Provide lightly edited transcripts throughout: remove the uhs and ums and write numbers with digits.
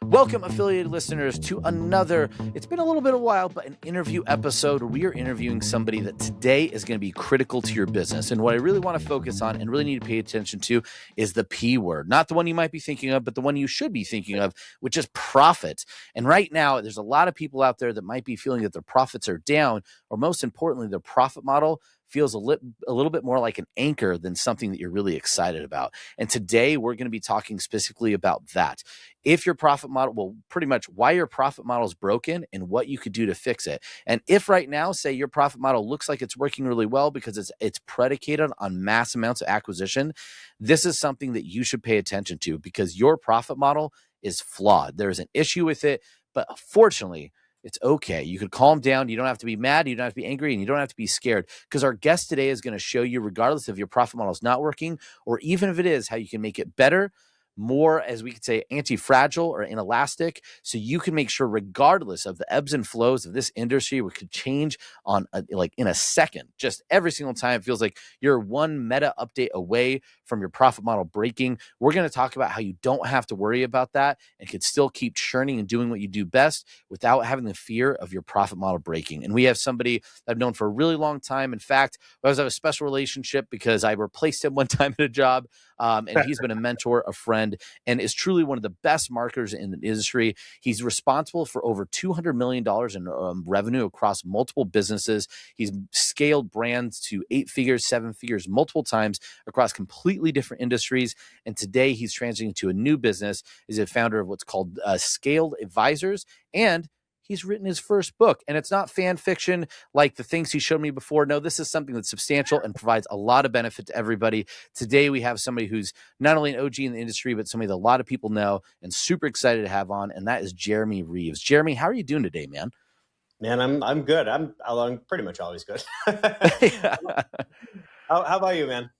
Welcome, affiliated listeners, to another, it's been a little bit of a while, but an interview episode where we are interviewing somebody that today is going to be critical to your business. And what I really want to focus on and really need to pay attention to is the P word, not the one you might be thinking of, but the one you should be thinking of, which is profit. And right now, there's a lot of people out there that might be feeling that their profits are down, or most importantly, their profit model feels a little bit more like an anchor than something that you're really excited about. And today we're going to be talking specifically about that. If your profit model, well, pretty much why your profit model is broken and what you could do to fix it. And if right now, say your profit model looks like it's working really well because it's predicated on mass amounts of acquisition, this is something that you should pay attention to because your profit model is flawed. There's an issue with it, but fortunately, it's okay. You could calm down. You don't have to be mad. You don't have to be angry, and you don't have to be scared because our guest today is going to show you, regardless if your profit model is not working or even if it is, how you can make it better, more, as we could say, anti-fragile or inelastic, so you can make sure, regardless of the ebbs and flows of this industry, which could change like in a second, just every single time. It feels like you're one meta update away from your profit model breaking. We're going to talk about how you don't have to worry about that and can still keep churning and doing what you do best without having the fear of your profit model breaking. And we have somebody that I've known for a really long time. In fact, I have a special relationship because I replaced him one time at a job, and he's been a mentor, a friend, and is truly one of the best marketers in the industry. He's responsible for over $200 million in revenue across multiple businesses. He's scaled brands to 8 figures, 7 figures, multiple times across completely different industries. And today he's transitioning to a new business. He's a founder of what's called Scaled Advisors, and he's written his first book, and it's not fan fiction like the things he showed me before. No, this is something that's substantial and provides a lot of benefit to everybody. Today, we have somebody who's not only an OG in the industry, but somebody that a lot of people know and super excited to have on, and that is Jeremy Reeves. Jeremy, how are you doing today, man? Man, I'm good. I'm pretty much always good. How about you, man?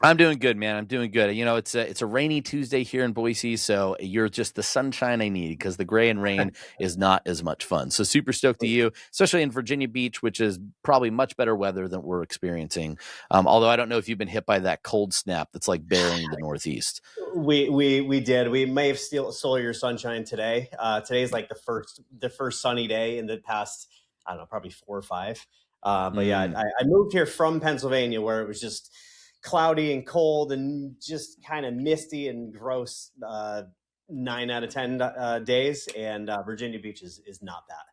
I'm doing good, man. I'm doing good. You know, it's a rainy Tuesday here in Boise, so you're just the sunshine I need because the gray and rain is not as much fun. So super stoked to you, especially in Virginia Beach, which is probably much better weather than we're experiencing. Although I don't know if you've been hit by that cold snap that's like burying the Northeast. We did. We may have stole your sunshine today. Today's like the first sunny day in the past, I don't know, probably 4 or 5. But yeah, I moved here from Pennsylvania where it was just cloudy and cold and just kind of misty and gross 9 out of 10 days. And Virginia Beach is not that.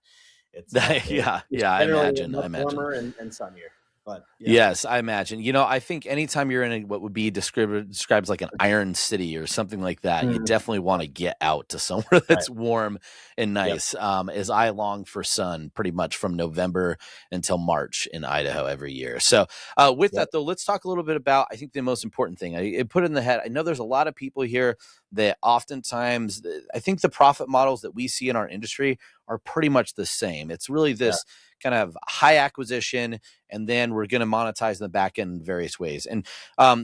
It's I imagine. Warmer and sunnier. But yeah. Yes, I imagine. You know, I think anytime you're in what would be describes like an iron city or something like that, you definitely want to get out to somewhere that's warm and nice. Yep. As I long for sun pretty much from November until March in Idaho every year. So with that, though, let's talk a little bit about, I think, the most important thing. I put in the head. I know there's a lot of people here that oftentimes, I think the profit models that we see in our industry are pretty much the same. It's really this kind of high acquisition, and then we're going to monetize in the back end in various ways. And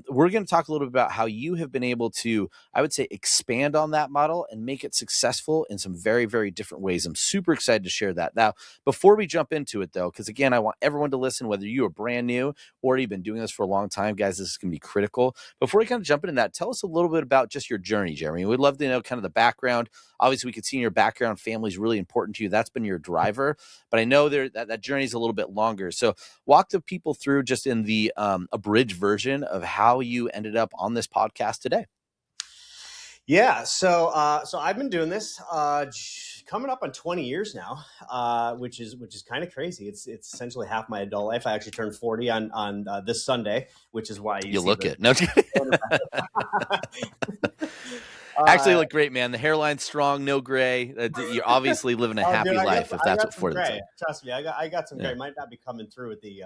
we're going to talk a little bit about how you have been able to, I would say, expand on that model and make it successful in some very, very different ways. I'm super excited to share that. Now, before we jump into it, though, because again, I want everyone to listen, whether you are brand new or you've been doing this for a long time, guys, this is going to be critical. Before we kind of jump into that, tell us a little bit about just your journey, Jeremy. We'd love to know kind of the background. Obviously, we could see in your background, family is really important to you. That's been your driver. But I know that journey is a little bit longer. So walk the people through just in the abridged version of how you ended up on this podcast today. Yeah. So I've been doing this coming up on 20 years now, which is kind of crazy. It's essentially half my adult life. I actually turned 40 on this Sunday, which is why you look it. No, actually look great, man. The hairline's strong, no gray. You're obviously living a happy life, if that's what 40 looks like. Trust me, I got some gray. Might not be coming through with the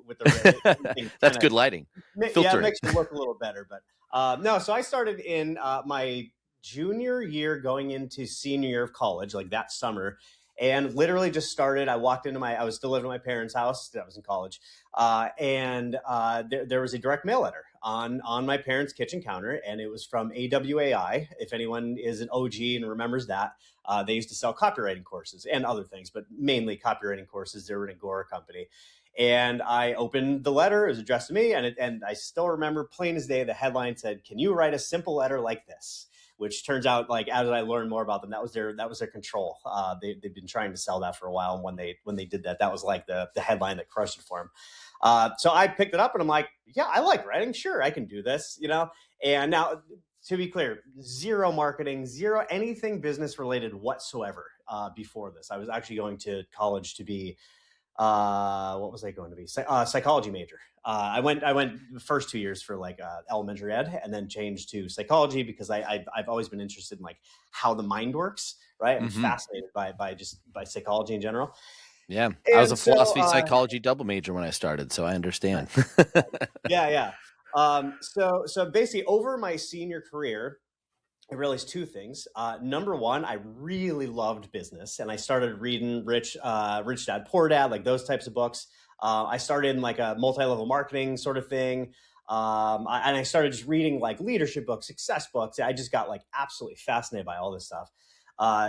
with the that's good lighting. Yeah, it makes you look a little better. But no, so I started in my junior year going into senior year of college, like that summer. And literally just started, I was still living at my parents' house. I was in college. And there was a direct mail letter on my parents' kitchen counter. And it was from AWAI. If anyone is an OG and remembers that, they used to sell copywriting courses and other things, but mainly copywriting courses. They were an Agora company. And I opened the letter. It was addressed to me. And I still remember plain as day, the headline said, "Can you write a simple letter like this?" which turns out, like, as I learned more about them, that was their control. They've been trying to sell that for a while, and when they did that, that was like the headline that crushed it for them. So I picked it up, and I'm like, yeah, I like writing. Sure, I can do this, you know. And now, to be clear, zero marketing, zero anything business related whatsoever. Before this, I was actually going to college to be what was I going to be? Psychology major. I went the first 2 years for like elementary ed, and then changed to psychology because I've always been interested in like how the mind works. Right, I'm Mm-hmm. fascinated by psychology in general. Yeah, I was And a so philosophy psychology double major when I started, so I understand. yeah, yeah. So basically, over my senior career, I realized two things. Number one, I really loved business, and I started reading Rich Dad Poor Dad, like those types of books. I started in like a multi-level marketing sort of thing, and I started just reading like leadership books, success books. I just got like absolutely fascinated by all this stuff.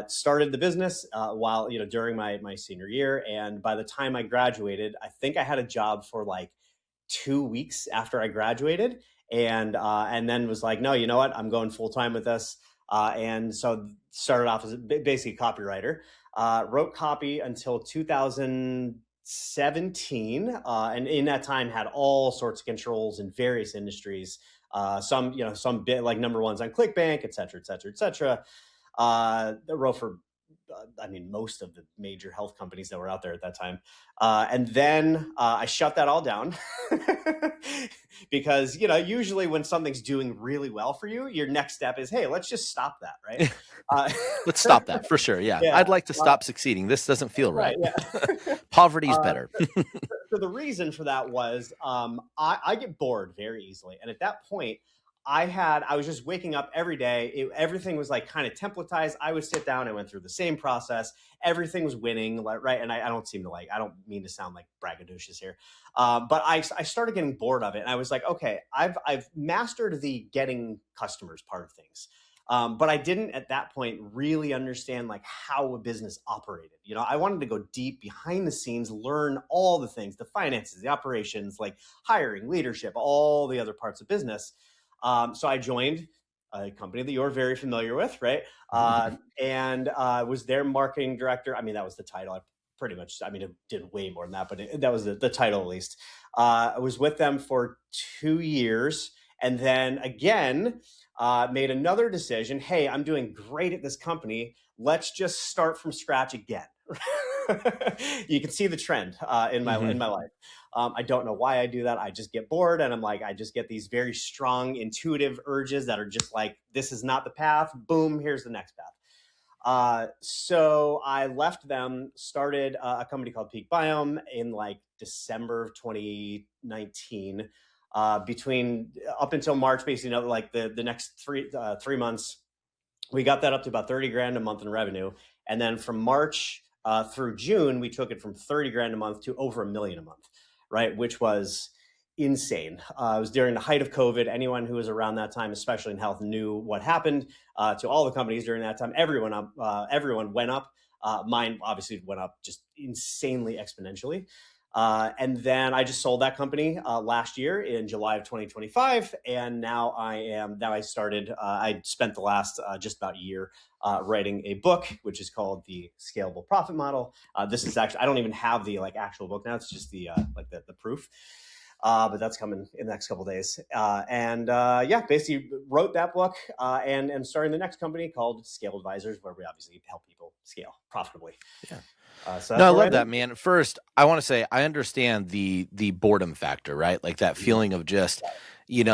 Started the business while during my senior year, and by the time I graduated, I think I had a job for like 2 weeks after I graduated, and then was like, no, you know what, I'm going full time with this. And so started off as basically a copywriter. Wrote copy until 2017, and in that time had all sorts of controls in various industries. Some bit like number ones on ClickBank, et cetera, et cetera, et cetera. Wrote for I mean, most of the major health companies that were out there at that time. And then I shut that all down because, usually when something's doing really well for you, your next step is, hey, let's just stop that. Right. Uh, Let's stop that for sure. Yeah, yeah. I'd like to stop succeeding. This doesn't feel right. Yeah. Poverty's uh, better. so the reason for that was I get bored very easily. And at that point, I was just waking up every day. Everything was like kind of templatized. I would sit down. I went through the same process. Everything was winning, right? And I don't seem to I don't mean to sound like braggadocious here, but I started getting bored of it. And I was like, okay, I've mastered the getting customers part of things. But I didn't at that point really understand like how a business operated. I wanted to go deep behind the scenes, learn all the things, the finances, the operations, like hiring, leadership, all the other parts of business. So I joined a company that you're very familiar with, right? And was their marketing director. I mean, that was the title. I mean, it did way more than that, but that was the title at least. I was with them for 2 years, and then again, made another decision. Hey, I'm doing great at this company. Let's just start from scratch again. You can see the trend in my Mm-hmm. life. I don't know why I do that. I just get bored, and I'm like, I just get these very strong, intuitive urges that are just like, this is not the path. Boom, here's the next path. So I left them, started a company called Peak Biome in like December of 2019. Between up until March, basically, like the next 3 months, we got that up to about 30 grand a month in revenue. And then from March through June, we took it from 30 grand a month to over $1 million a month, right? Which was insane. It was during the height of COVID. Anyone who was around that time, especially in health, knew what happened to all the companies during that time. Everyone went up. Mine obviously went up just insanely exponentially. And then I just sold that company last year in July of 2025. And now I spent the last just about a year writing a book, which is called The Scalable Profit Model. This is actually, I don't even have the like actual book now. It's just the proof. But that's coming in the next couple of days. Basically wrote that book and starting the next company called Scale Advisors, where we obviously help people scale profitably. Yeah. So No, I that's where love that, man. First, I want to say I understand the boredom factor, right? Like that feeling of just, you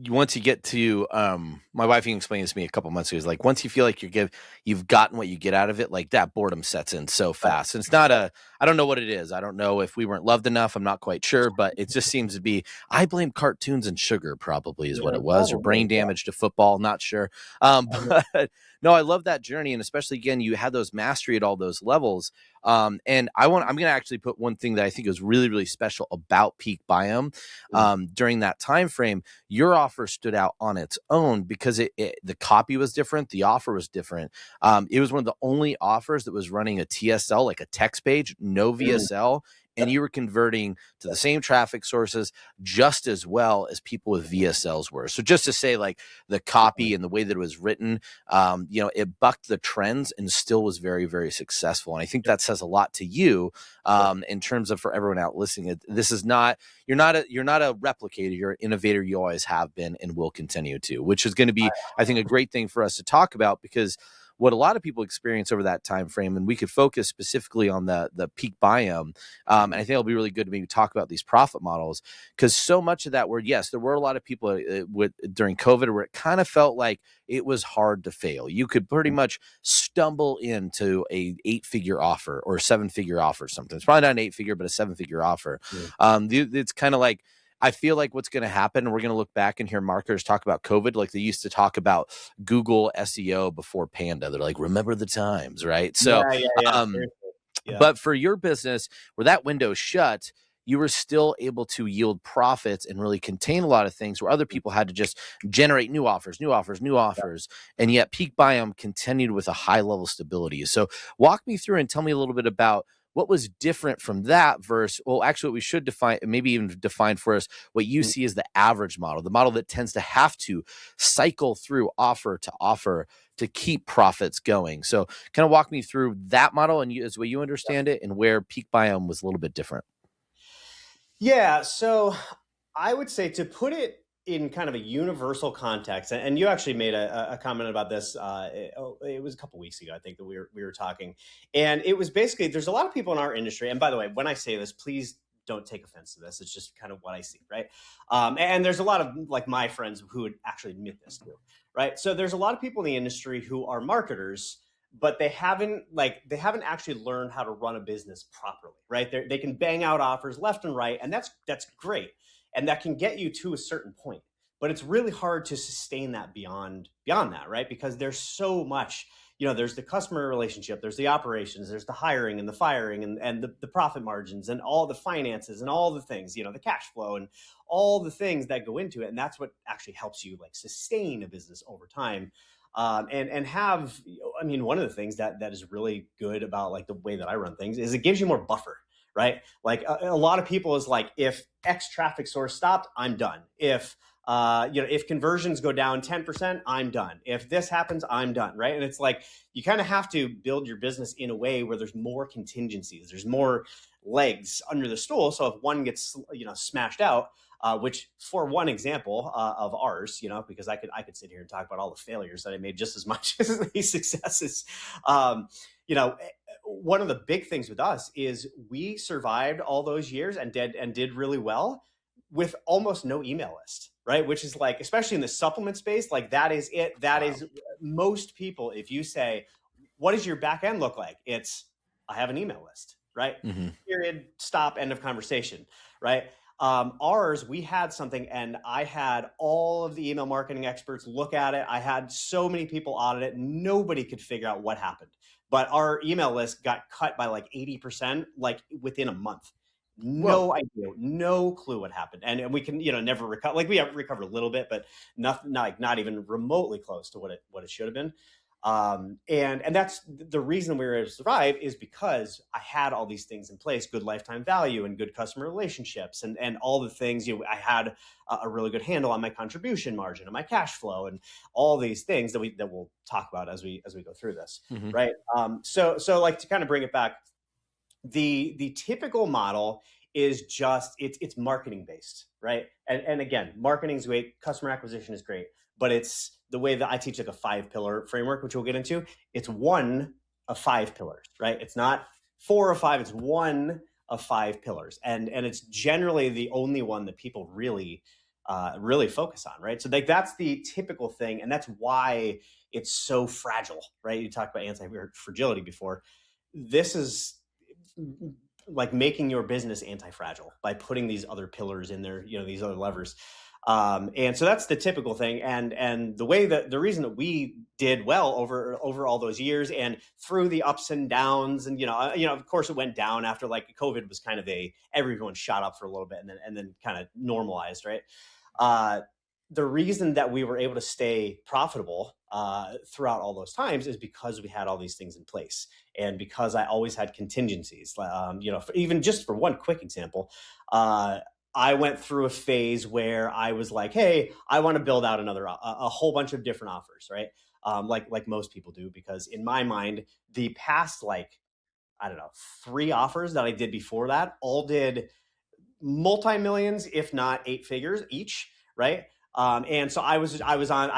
once you get to my wife even explained this to me a couple months ago. Is like once you feel like you've gotten what you get out of it, like that boredom sets in so fast. And it's not I don't know what it is. I don't know if we weren't loved enough. I'm not quite sure, but it just seems to be. I blame cartoons and sugar probably is what it was, or brain damage to football. Not sure, but no, I love that journey, and especially again, you had those mastery at all those levels. And I'm going to actually put one thing that I think was really, really special about Peak Biome during that time frame. Your offer stood out on its own because the copy was different. The offer was different. It was one of the only offers that was running a TSL, like a text page, no VSL. and you were converting to the same traffic sources just as well as people with VSLs were. So just to say, like, the copy and the way that it was written, it bucked the trends and still was very, very successful. And I think that says a lot to you, in terms of, for everyone out listening. This is not, you're not a replicator. You're an innovator. You always have been and will continue to, which is going to be, I think, a great thing for us to talk about, because what a lot of people experience over that time frame, and we could focus specifically on the peak biome, and I think it'll be really good to maybe talk about these profit models, because so much of that where, yes, there were a lot of people during COVID where it kind of felt like it was hard to fail. You could pretty much stumble into a 8-figure offer or 7-figure offer sometimes. Probably not an 8-figure, but a 7-figure offer. It's kind of like, I feel like what's going to happen, and we're going to look back and hear marketers talk about COVID like they used to talk about Google SEO before Panda. They're like, remember the times, right? So, Yeah. but for your business, where that window shut, you were still able to yield profits and really contain a lot of things where other people had to just generate new offers. And yet Peak Biome continued with a high level of stability. So walk me through and tell me a little bit about what was different from that versus, well, actually what we should define, maybe even define for us, what you see as the average model, the model that tends to have to cycle through offer to offer to keep profits going. So kind of walk me through that model and as the way you understand it, and where Peak Biome was a little bit different. Yeah. So I would say, to put it in kind of a universal context, and you actually made a comment about this. It was a couple weeks ago, I think, that we were talking, and it was basically, there's a lot of people in our industry. And by the way, when I say this, please don't take offense to this. It's just kind of what I see, right? And there's a lot of, like, my friends who would actually admit this too, right? So there's a lot of people in the industry who are marketers, but they haven't actually learned how to run a business properly, right? They can bang out offers left and right, and that's great, and that can get you to a certain point, but it's really hard to sustain that beyond that, right? Because there's so much, there's the customer relationship, there's the operations, there's the hiring and the firing, and the profit margins and all the finances and all the things, the cash flow and all the things that go into it. And that's what actually helps you, like, sustain a business over time. And have, I mean, one of the things that is really good about, like, the way that I run things is it gives you more buffer, right? Like, a lot of people is like, if X traffic source stopped, I'm done. If if conversions go down 10%, I'm done. If this happens, I'm done, right? And it's like, you kind of have to build your business in a way where there's more contingencies, there's more legs under the stool. So if one gets, smashed out, which, for one example of ours, because I could sit here and talk about all the failures that I made just as much as the successes. One of the big things with us is we survived all those years and did really well with almost no email list, right? Which is, like, especially in the supplement space, like, that is it. That is most people. If you say, what does your back end look like? It's, I have an email list, right? Mm-hmm. Period, stop, end of conversation, right? Ours, we had something, and I had all of the email marketing experts look at it. I had so many people audit it. Nobody could figure out what happened. But our email list got cut by like 80%, like, within a month. No idea, no clue what happened. And we can, never recover. Like, we have recovered a little bit, but not even remotely close to what it should have been. And that's the reason we were able to survive, is because I had all these things in place: good lifetime value and good customer relationships, and all the things. I had a really good handle on my contribution margin and my cash flow, and all these things that we'll talk about as we go through this, Mm-hmm. right? So like, to kind of bring it back, the typical model is just, it's marketing based, right? And again, marketing is great, customer acquisition is great, but it's the way that I teach, like, a 5-pillar framework, which we'll get into. It's one of 5 pillars, right? It's not 4 or 5, it's one of 5 pillars, and it's generally the only one that people really focus on, right? So, like, that's the typical thing, and that's why it's so fragile, right? You talked about anti-fragility before. This is like making your business anti-fragile by putting these other pillars in there, these other levers. And so that's the typical thing. And the reason that we did well over all those years, and through the ups and downs, and, of course it went down after, like, COVID was kind of everyone shot up for a little bit, and then kind of normalized, right? the reason that we were able to stay profitable throughout all those times is because we had all these things in place, and because I always had contingencies. Even just for one quick example, uh, I went through a phase where I was like, "Hey, I want to build out a whole bunch of different offers," right? Like most people do, because in my mind, the past like I don't know 3 offers that I did before that all did multi-millions, if not 8 figures each, right? And so I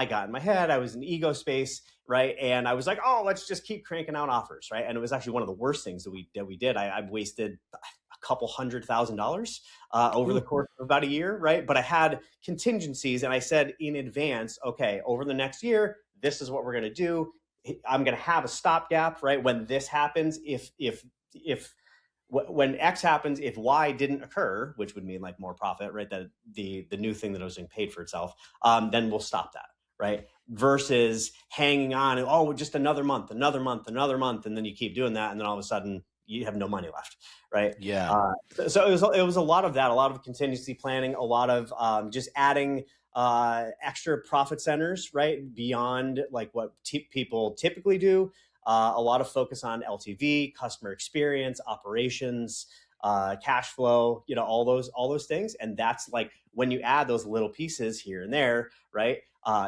got in my head, I was in ego space, right? And I was like, oh, let's just keep cranking out offers, right? And it was actually one of the worst things that we did. I wasted a couple $100,000 over the Ooh. course of about a year, right? But I had contingencies, and I said in advance, okay, over the next year, this is what we're going to do. I'm going to have a stopgap, right? When this happens, if when X happens, if Y didn't occur, which would mean like more profit, right? That the new thing that was being paid for itself, then we'll stop that, right? Versus hanging on and just another month, another month, and then you keep doing that, and then all of a sudden you have no money left, right? Yeah. So it was a lot of that, a lot of contingency planning, a lot of just adding extra profit centers, right? Beyond like what people typically do. A lot of focus on LTV, customer experience, operations, cash flow, all those things. And that's like when you add those little pieces here and there, right?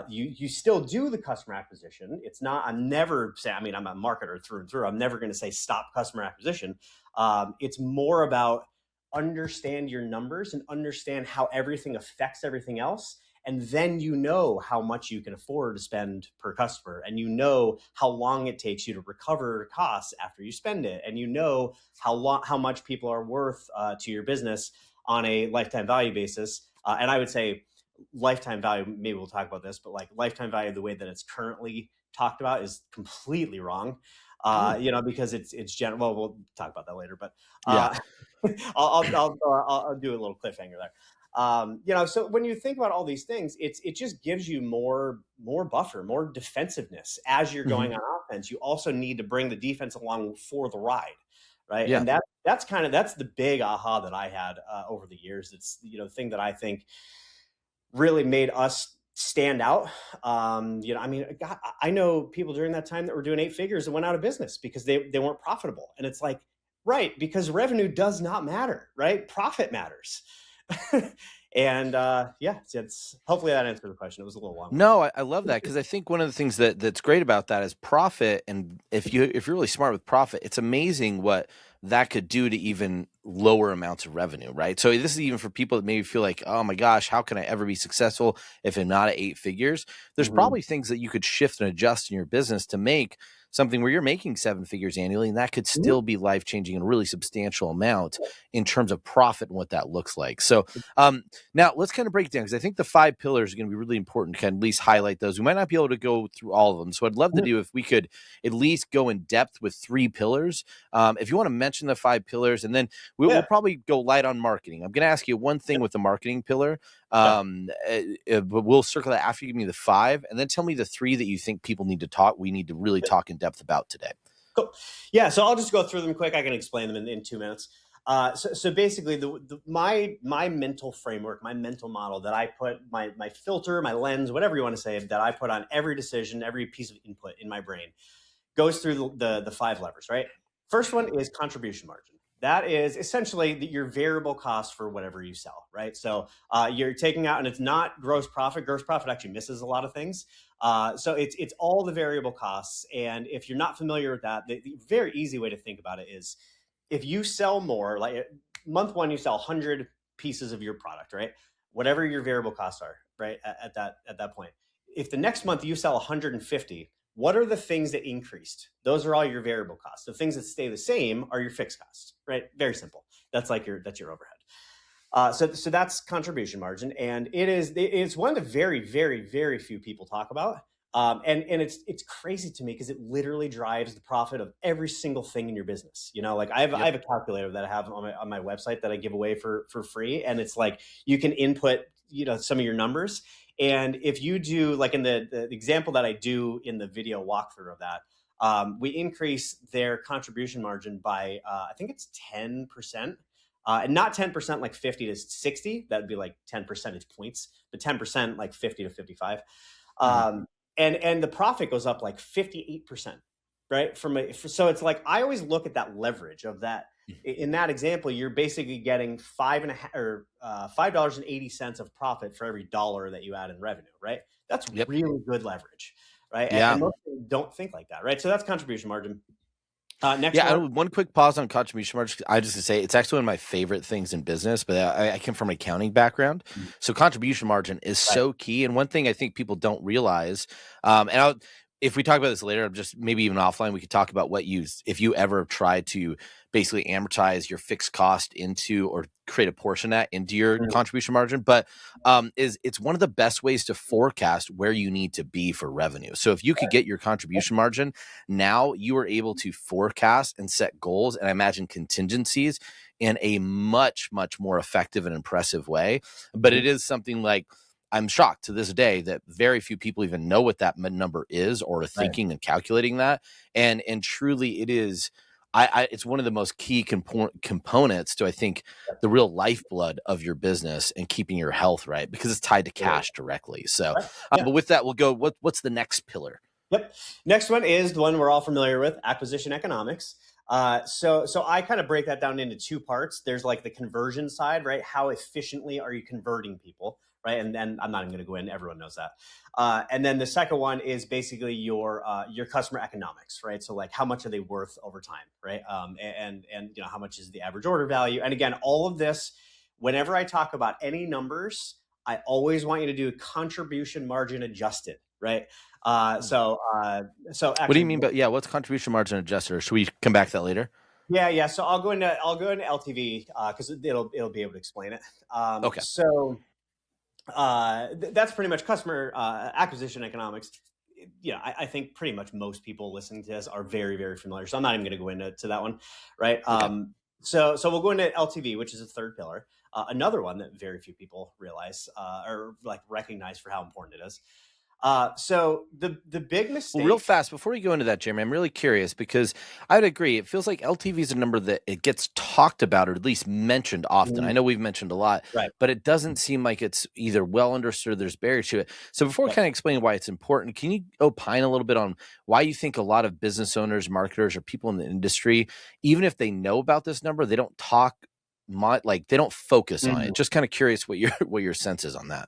You still do the customer acquisition. It's not. I'm never saying. I mean, I'm a marketer through and through. I'm never going to say stop customer acquisition. It's more about understand your numbers and understand how everything affects everything else, and then you know how much you can afford to spend per customer, and you know how long it takes you to recover costs after you spend it, and you know how much people are worth to your business on a lifetime value basis. And I would say lifetime value, maybe we'll talk about this, but like lifetime value, the way that it's currently talked about is completely wrong. Ooh. Because it's general. Well, we'll talk about that later, but Yeah. uh, I'll do a little cliffhanger there. So when you think about all these things, it just gives you more buffer, more defensiveness as you're Hmm. going on offense. You also need to bring the defense along for the ride, right? Yeah. And that's the big aha that I had over the years. It's the thing that I think really made us stand out. I mean, God, I know people during that time that were doing 8 figures and went out of business because they weren't profitable. And it's like, right, because revenue does not matter, right? Profit matters. And it's hopefully that answered the question. It was a little long. No, I love that, because I think one of the things that's great about that is profit. And if you're really smart with profit, it's amazing what that could do to even lower amounts of revenue, right? So this is even for people that maybe feel like, oh my gosh, how can I ever be successful if I'm not at 8 figures? There's Mhm. probably things that you could shift and adjust in your business to make something where you're making 7 figures annually, and that could Mhm. still be life changing in a really substantial amount in terms of profit and what that looks like. So now let's kind of break it down, because I think the 5 pillars are going to be really important to kind of at least highlight those. We might not be able to go through all of them. So I'd love to do if we could at least go in depth with 3 pillars. If you want to mention the 5 pillars, and then we'll Yeah. probably go light on marketing. I'm going to ask you one thing with the marketing pillar, Okay. but we'll circle that after you give me the 5, and then tell me the 3 that you think people need to talk. We need to really talk in depth about today. Cool. Yeah, so I'll just go through them quick. I can explain them in 2 minutes. So basically, my mental framework, my mental model that I put my filter, my lens, whatever you want to say, that I put on every decision, every piece of input in my brain goes through the 5 levers. Right. First one is contribution margin. That is essentially your variable cost for whatever you sell. Right. So you're taking out, and it's not gross profit. Gross profit actually misses a lot of things. So it's all the variable costs. And if you're not familiar with that, the very easy way to think about it is if you sell more, like month one, you sell 100 pieces of your product, right? Whatever your variable costs are, right? At that point, if the next month you sell 150, what are the things that increased? Those are all your variable costs. The things that stay the same are your fixed costs, right? Very simple. That's your overhead. So that's contribution margin, and it's one of the very, very, very few people talk about. And it's crazy to me because it literally drives the profit of every single thing in your business. Like I have I Yep. have a calculator that I have on my website that I give away for free, and it's like you can input some of your numbers, and if you do like in the example that I do in the video walkthrough of that. We increase their contribution margin by I think it's 10%. And not 10% like 50 to 60. That'd be like 10 percentage points, but 10% like 50 to 55. Mhm. And the profit goes up like 58%, right? So it's like, I always look at that leverage of that. In that example, you're basically getting $5.80 of profit for every dollar that you add in revenue, right? That's Yep. really good leverage, right? And Yeah. most people don't think like that, right? So that's contribution margin. Next Yeah, one. one quick pause on contribution margin. I just to say it's actually one of my favorite things in business, but I came from an accounting background, so contribution margin is Right. so key. And one thing I think people don't realize, if we talk about this later, just maybe even offline, we could talk about if you ever try to basically amortize your fixed cost into or create a portion of that into your Mhm. contribution margin. But it's one of the best ways to forecast where you need to be for revenue. So if you could get your contribution margin, now you are able to forecast and set goals and I imagine contingencies in a much, much more effective and impressive way. But it is something like I'm shocked to this day that very few people even know what that number is or are Right. thinking and calculating that. And truly it is, it's one of the most key components to, I think, the real lifeblood of your business and keeping your health right, because it's tied to Right. cash directly. So, Yeah. but with that, we'll go, what's the next pillar? Yep. Next one is the one we're all familiar with, acquisition economics. So I kind of break that down into two parts. There's like the conversion side, right? How efficiently are you converting people, right? And I'm not even going to go in. Everyone knows that. And then the second one is basically your customer economics, right? So like how much are they worth over time, right? And how much is the average order value? And again, all of this, whenever I talk about any numbers, I always want you to do contribution margin adjusted, right? So What do you actually, mean? But yeah, what's contribution margin adjusted? Or should we come back to that later? yeah. So I'll go into LTV because it'll be able to explain it. Okay. That's pretty much customer acquisition economics. I think pretty much most people listening to this are very, very familiar. So I'm not even going to go into that one, right? Okay. So we'll go into LTV, which is a third pillar. Another one that very few people realize or like recognize for how important it is. So the big mistake. Well, real fast before we go into that, Jeremy, I'm really curious because I would agree. It feels like LTV is a number that it gets talked about or at least mentioned often. I know we've mentioned a lot, Right. but it doesn't seem like it's either well understood or there's barriers to it. So before we kind of explain why it's important, can you opine a little bit on why you think a lot of business owners, marketers, or people in the industry, even if they know about this number, they don't talk like they don't focus on it? Just kind of curious what your sense is on that.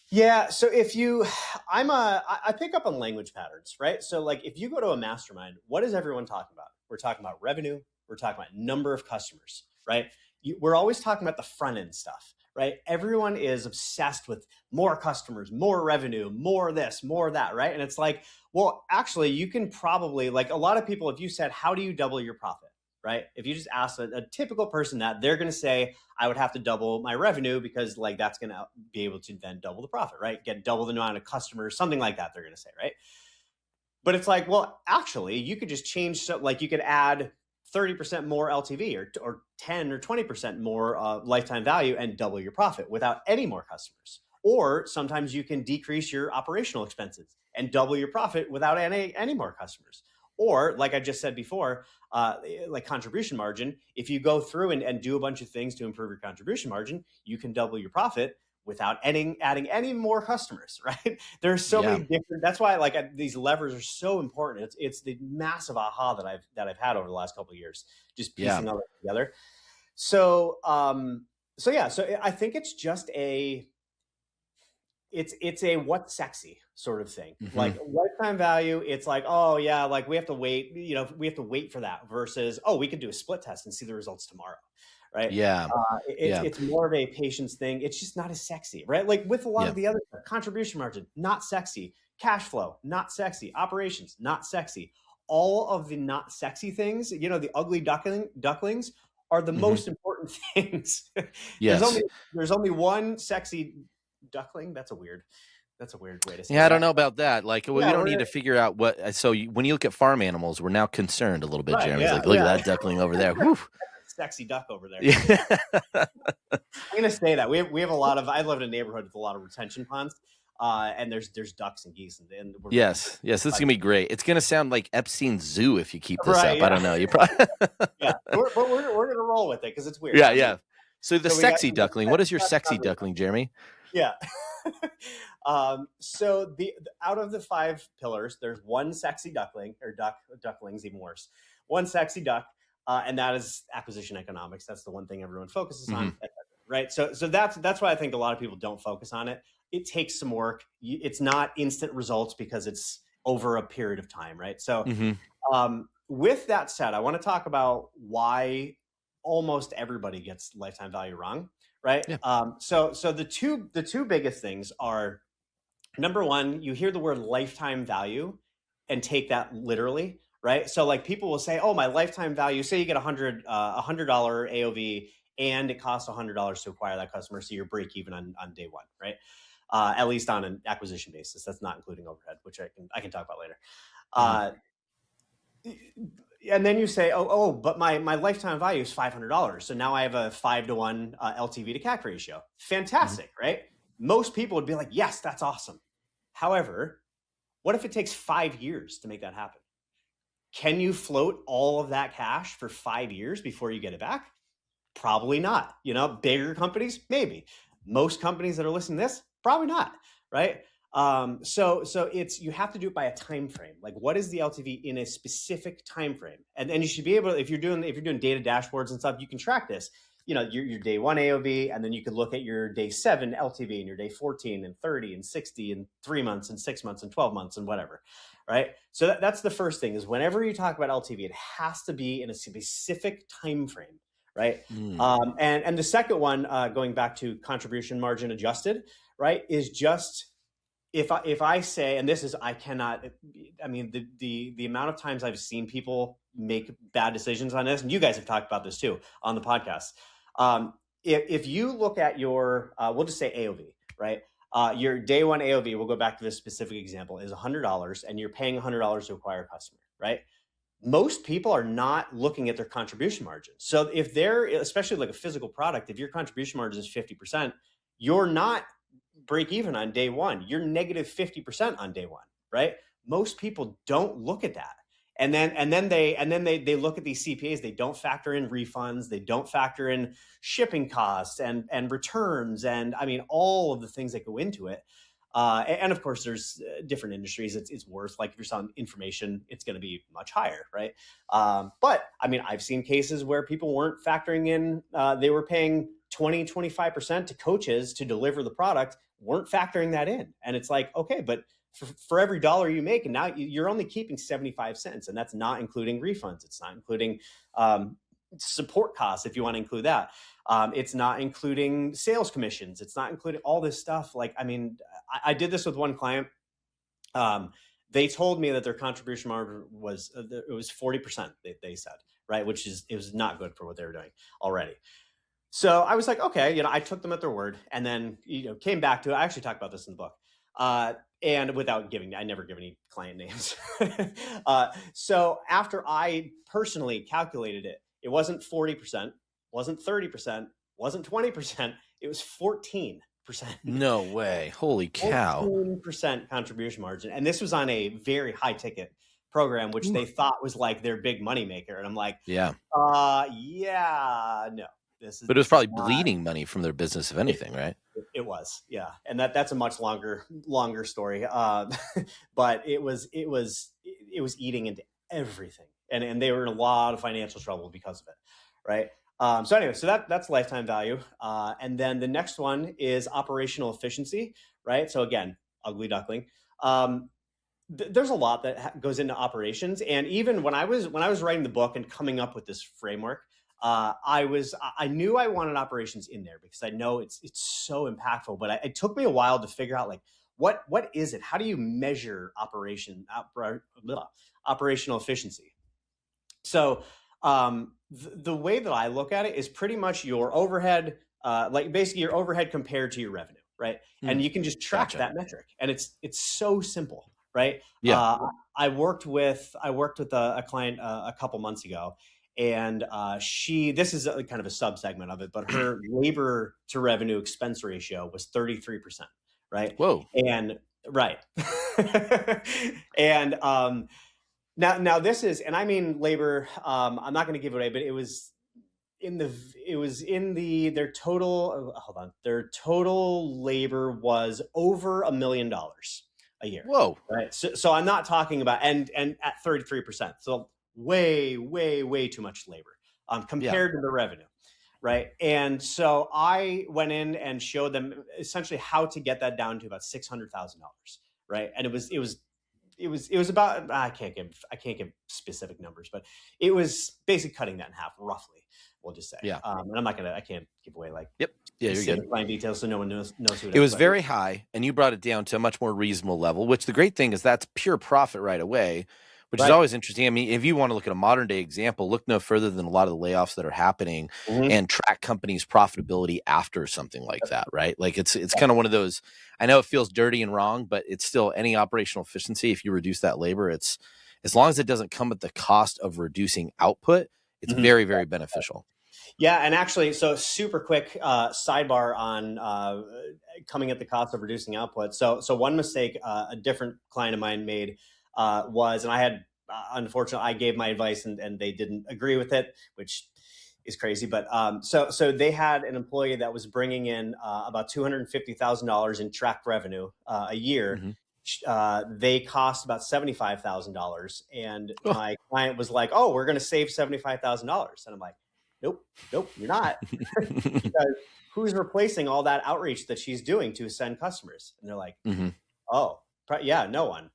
Yeah. So I pick up on language patterns, right? So like if you go to a mastermind, what is everyone talking about? We're talking about revenue. We're talking about number of customers, right? We're always talking about the front end stuff, right? Everyone is obsessed with more customers, more revenue, more this, more that, right? And it's like, well, actually, you can probably, like a lot of people, if you said, how do you double your profit? Right? If you just ask a typical person that, they're going to say, I would have to double my revenue because like that's going to be able to then double the profit, right? Get double the amount of customers, something like that, they're going to say, right? But it's like, well, actually, you could just change, like you could add 30% more LTV or 10 or 20% more lifetime value and double your profit without any more customers. Or sometimes you can decrease your operational expenses and double your profit without any more customers. Or like I just said before, like contribution margin, if you go through and do a bunch of things to improve your contribution margin, you can double your profit without adding any more customers, right? There's so many different. That's why like these levers are so important. It's the massive aha that I've had over the last couple of years, just piecing all that together. So so I think it's just it's a what's sexy sort of thing. Like lifetime value, it's like, oh yeah, like we have to wait, we have to wait for that versus, oh, we could do a split test and see the results tomorrow. Right. Yeah. It's more of a patience thing. It's just not as sexy, right? Like with a lot of the other stuff, contribution margin, not sexy. Cash flow, not sexy. Operations, not sexy. All of the not sexy things, the ugly ducklings are the most important things. Yes. There's only one sexy duckling. That's a weird way to say Yeah, I that. don't know about that. Like, well, Yeah, we don't need to figure out what. So when you look at farm animals, we're now concerned a little bit. right, Jeremy's yeah, like, look at yeah. that duckling over there. Whew. Sexy duck over there. Yeah. I'm gonna say that we have a lot of. I live in a neighborhood with a lot of retention ponds. and there's ducks and geese, and we're Yes, this is gonna be great. It's gonna sound like Epstein's Zoo if you keep this right. up. I Yeah, don't know. You probably yeah. But we're gonna roll with it because it's weird. yeah. So the So sexy we got duckling. What is your that's sexy not really duckling, Jeremy? yeah. So out of the 5 pillars, there's one sexy duckling or ducklings, even worse. One sexy duck, and that is acquisition economics. That's the one thing everyone focuses on, right? So that's why I think a lot of people don't focus on it. It takes some work. It's not instant results because it's over a period of time, right? So with that said, I want to talk about why almost everybody gets lifetime value wrong, right? Yeah. So the two biggest things are, number one, you hear the word lifetime value and take that literally, right? So like people will say, "Oh, my lifetime value." Say you get $100 AOV and it costs $100 to acquire that customer, so you're break even on day one, right? At least on an acquisition basis. That's not including overhead, which I can talk about later. And then you say, but my lifetime value is $500. So now I have a 5-to-1 LTV to CAC ratio. Fantastic, right? Most people would be like, yes, that's awesome. However, what if it takes 5 years to make that happen? Can you float all of that cash for 5 years before you get it back? Probably not. Bigger companies, maybe. Most companies that are listening to this, probably not, right? So it's, you have to do it by a time frame. Like, what is the LTV in a specific time frame? And you should be able to, if you're doing data dashboards and stuff, you can track this. Your day 1 AOV, and then you could look at your day 7 LTV and your day 14 and 30 and 60 and 3 months and 6 months and 12 months and whatever, right? So that's the first thing, is whenever you talk about LTV, it has to be in a specific time frame, right? And the second one, going back to contribution margin adjusted, right, is just, if I say, and this is, I mean, the amount of times I've seen people make bad decisions on this, and you guys have talked about this too on the podcast. If you look at your, we'll just say AOV, right? Your day 1 AOV, we'll go back to this specific example, is $100, and you're paying $100 to acquire a customer, right? Most people are not looking at their contribution margin. So if they're, especially like a physical product, if your contribution margin is 50%, you're not break even on day 1. You're negative 50% on day 1, right? Most people don't look at that. And then they look at these CPAs. They don't factor in refunds. They don't factor in shipping costs and returns. And I mean, all of the things that go into it. And of course, there's different industries. It's worth, like if you're selling information, it's going to be much higher, right? But I mean, I've seen cases where people weren't factoring in, they were paying 20, 25% to coaches to deliver the product, weren't factoring that in. And it's like, okay, but for every dollar you make, and now you're only keeping 75 cents, and that's not including refunds. It's not including support costs, if you want to include that. It's not including sales commissions. It's not including all this stuff. Like, I mean, I did this with one client. They told me that their contribution margin was, it was 40%, they said, right? Which is, it was not good for what they were doing already. So I was like, okay, I took them at their word, and then, came back to it. I actually talk about this in the book. And without I never give any client names. So after I personally calculated it, it wasn't 40%, wasn't 30%, wasn't 20%. It was 14%. No way. Holy cow. 14% contribution margin. And this was on a very high ticket program, which they thought was like their big money maker. And I'm like, yeah, no. But it was probably bleeding money from their business, if anything, right? It was, yeah, and that's a much longer story. But it was eating into everything, and they were in a lot of financial trouble because of it, right? So anyway, so that's lifetime value, and then the next one is operational efficiency, right? So again, ugly duckling. There's a lot that goes into operations, and even when I was writing the book and coming up with this framework, I knew I wanted operations in there because I know it's so impactful, but it took me a while to figure out, like, what is it? How do you measure operational efficiency? So the way that I look at it is pretty much your overhead, like basically your overhead compared to your revenue, right? And you can just track that metric, and it's so simple, right? Yeah. I worked with a client a couple months ago. And this is kind of a sub segment of it, but her labor to revenue expense ratio was 33%, right? Whoa. And right. And now this is, and I mean labor. I'm not going to give it away, but it was in their total. Hold on, their total labor was over $1 million a year, Whoa. right? So I'm not talking about and at 33%, so way too much labor Yeah. compared to the revenue, right? And so I went in and showed them essentially how to get that down to about $600,000, right? And it was about I can't give specific numbers, but it was basically cutting that in half roughly. We'll just say, Yeah. and I can't give away like Yep. Yeah, you're good. specific line details so no one knows who it It is. was But very high, and you brought it down to a much more reasonable level, which the great thing is that's pure profit right away, which is right, always interesting. I mean, if you want to look at a modern day example, look no further than a lot of the layoffs that are happening mm-hmm. and track companies' profitability after something like that, right? Like it's kind of one of those, I know it feels dirty and wrong, but it's still any operational efficiency. If you reduce that labor, it's as long as it doesn't come at the cost of reducing output, it's Mm-hmm. very, very beneficial. Yeah, and actually, so super quick sidebar on coming at the cost of reducing output. So one mistake a different client of mine made was, and I had unfortunately I gave my advice and they didn't agree with it, which is crazy. But so they had an employee that was bringing in about $250,000 in tracked revenue a year. Mm-hmm. They cost about $75,000, and Oh. my client was like, "Oh, we're going to save $75,000," and I'm like, nope, you're not. Because who's replacing all that outreach that she's doing to send customers? And they're like, Mm-hmm. oh, yeah, no one.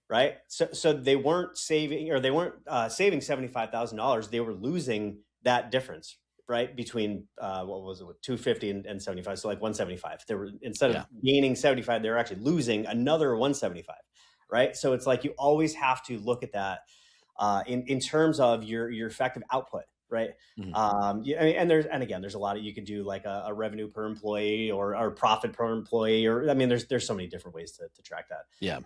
Right. So they weren't saving, or they weren't saving $75,000. They were losing that difference, right? Between what was it, 250 and 75. So like 175. They were, instead of Yeah. gaining 75, they were actually losing another 175. Right. So it's like you always have to look at that in terms of your effective output, right? Mm-hmm. Yeah, and there's a lot of, you could do like a revenue per employee or profit per employee, or I mean, there's so many different ways to track that. Yeah.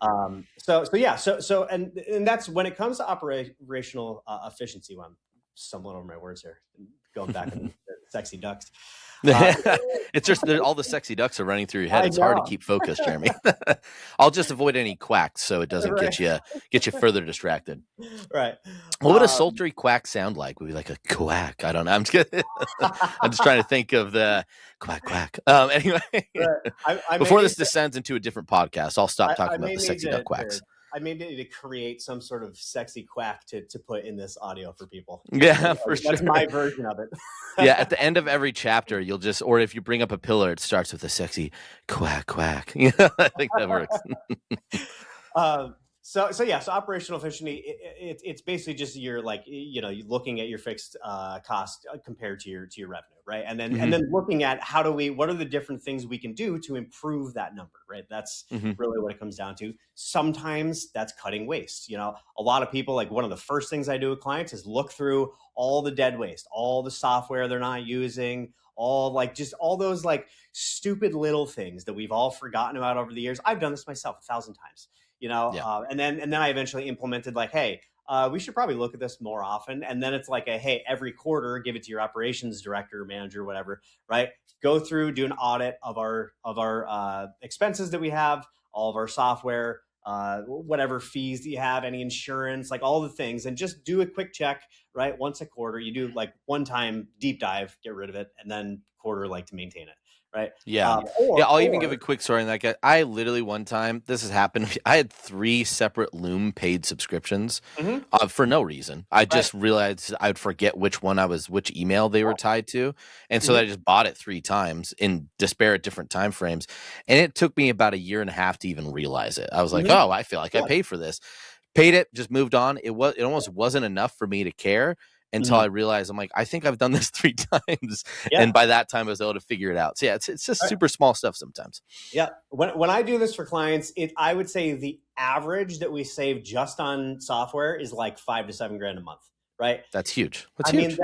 And that's when it comes to operational efficiency. When I'm stumbling over my words here, going back to the sexy ducks. It's just that all the sexy ducks are running through your head. I It's hard to know. keep focused, Jeremy. I'll just avoid any quacks so it doesn't Right. get you further distracted. Right. What would a sultry quack sound like? Would it be like a quack? I don't know. I'm just kidding. I'm just trying to think of the quack quack. Anyway, I before this descends into a different podcast, I'll stop I talking about may the need sexy duck quacks. I may need to create some sort of sexy quack to put in this audio for people. Yeah, for sure. That's my version of it. Yeah, at the end of every chapter, you'll just, or if you bring up a pillar, it starts with a sexy quack quack. You know, I think that works. So operational efficiency, it's basically just you're like, you looking at your fixed cost compared to your revenue, right? And then looking at what are the different things we can do to improve that number, right? That's really what it comes down to. Sometimes that's cutting waste. A lot of people, like, one of the first things I do with clients is look through all the dead waste, all the software they're not using, just all those like stupid little things that we've all forgotten about over the years. I've done this myself 1,000 times. Yeah. And then I eventually implemented like, hey, we should probably look at this more often. And then it's like hey, every quarter, give it to your operations director, manager, whatever, right? Go through, do an audit of our expenses that we have, all of our software, whatever fees that you have, any insurance, like all the things, and just do a quick check, right? Once a quarter, you do like one time deep dive, get rid of it, and then quarter like to maintain it. Right. Yeah. I'll even give a quick story on that. I literally, one time, this has happened. I had 3 separate Loom paid subscriptions for no reason. I just realized I would forget which email they were tied to. And so I just bought it 3 times in disparate different time frames. And it took me about 1.5 years to even realize it. I was like, oh, I feel like I paid for this. Paid it, just moved on. It almost wasn't enough for me to care. Until I realized, I'm like, I think I've done this 3 times. Yeah. And by that time, I was able to figure it out. So yeah, it's just super small stuff sometimes. Yeah. When I do this for clients, I would say the average that we save just on software is like $5,000 to $7,000 a month, right? That's huge. I mean, that's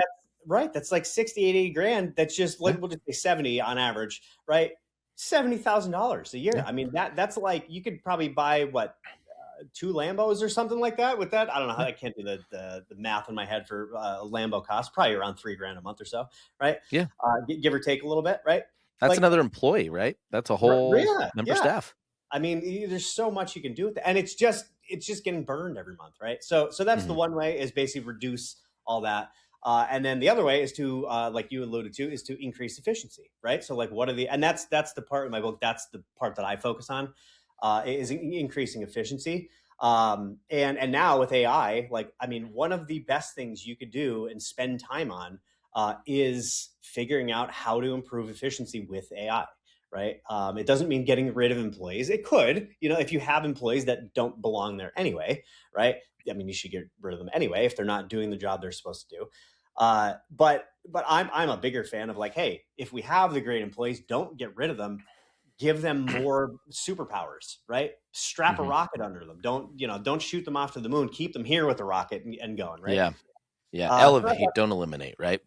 right. That's like 60, 80 grand. That's just like, we'll just say 70 on average, right? $70,000 a year. Yeah. I mean, that's like, you could probably buy 2 Lambos or something like that with that. I don't know how I can't do the math in my head for Lambo cost, probably around $3,000 a month or so. Right. Yeah. Give or take a little bit. Right. That's like, another employee, right? That's a whole yeah, member yeah. staff. I mean, there's so much you can do with it, and it's just getting burned every month, right? So that's the Mhm. one way, is basically reduce all that, and then the other way is to, like you alluded to, is to increase efficiency, right? So like, what are the, and that's the part in my book, that's the part that I focus on, is increasing efficiency. And now with AI, like, I mean, one of the best things you could do and spend time on, is figuring out how to improve efficiency with AI. Right. It doesn't mean getting rid of employees. It could, if you have employees that don't belong there anyway, right? I mean, you should get rid of them anyway if they're not doing the job they're supposed to do. But I'm a bigger fan of, like, hey, if we have the great employees, don't get rid of them. Give them more superpowers, right? Strap a Mhm. rocket under them. Don't shoot them off to the moon. Keep them here with the rocket and going, right? Yeah. Yeah. So Elevate, don't eliminate, right?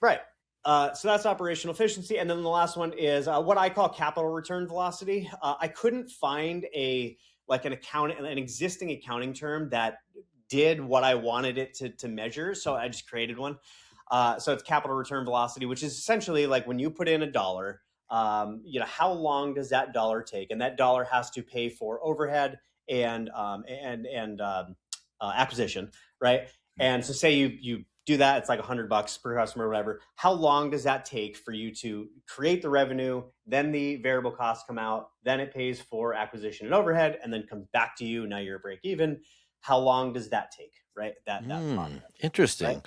Right. So that's operational efficiency, and then the last one is, what I call capital return velocity. I couldn't find an existing accounting term that did what I wanted it to measure, so I just created one. So it's capital return velocity, which is essentially like when you put in a dollar, how long does that dollar take, and that dollar has to pay for overhead and acquisition, right? And so say you do that, it's like $100 per customer or whatever. How long does that take for you to create the revenue? Then the variable costs come out, then it pays for acquisition and overhead, and then comes back to you. Now you're a break even. How long does that take? Right? That process, right? Interesting.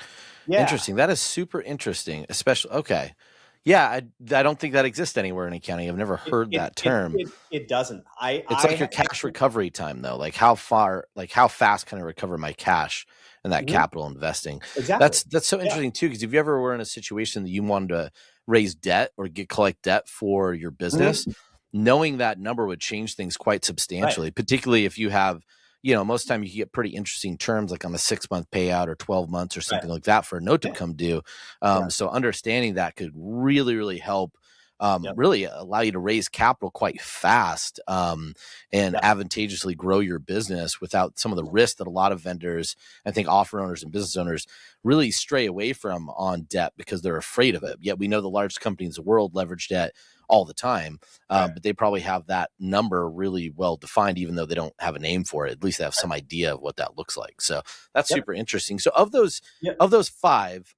Yeah. Interesting. That is super interesting, especially okay. Yeah, I don't think that exists anywhere in accounting. I've never It heard it that it term. it, it doesn't. It's like your cash recovery time though. Like how fast can I recover my cash and that Mhm, capital investing? exactly. That's so Yeah. interesting too, because if you ever were in a situation that you wanted to raise debt or collect debt for your business, Mhm. knowing that number would change things quite Right. substantially, particularly if you have, most time you can get pretty interesting terms like on a 6-month payout or 12 months or Right. something like that for a note to Yeah. come due. Yeah. So understanding that could really, really help Yep. really allow you to raise capital quite fast and Yep. advantageously grow your business without some of the risk that a lot of vendors, I think offer owners and business owners really stray away from on debt because they're afraid of it. Yet we know the largest companies in the world leverage debt all the time, Right. but they probably have that number really well defined, even though they don't have a name for it. At least they have some idea of what that looks like. So that's Yep. super interesting. So of those Yep. five,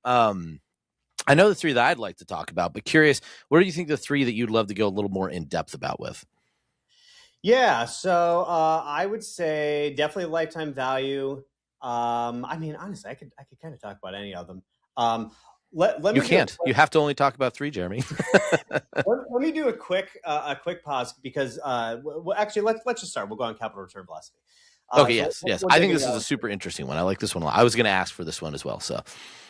I know the three that I'd like to talk about, but curious, what do you think the three that you'd love to go a little more in depth about with? Yeah, so I would say definitely lifetime value. I mean, honestly, I could kind of talk about any of them. Um, let You me do a can't. You have to only talk about three, Jeremy. let me do a quick pause, because actually, let's just start. We'll go on capital return velocity. Okay, So yes, yes. we'll I dig think into this that is a one. super interesting one. I like this one a lot. I was going to ask for this one as well. So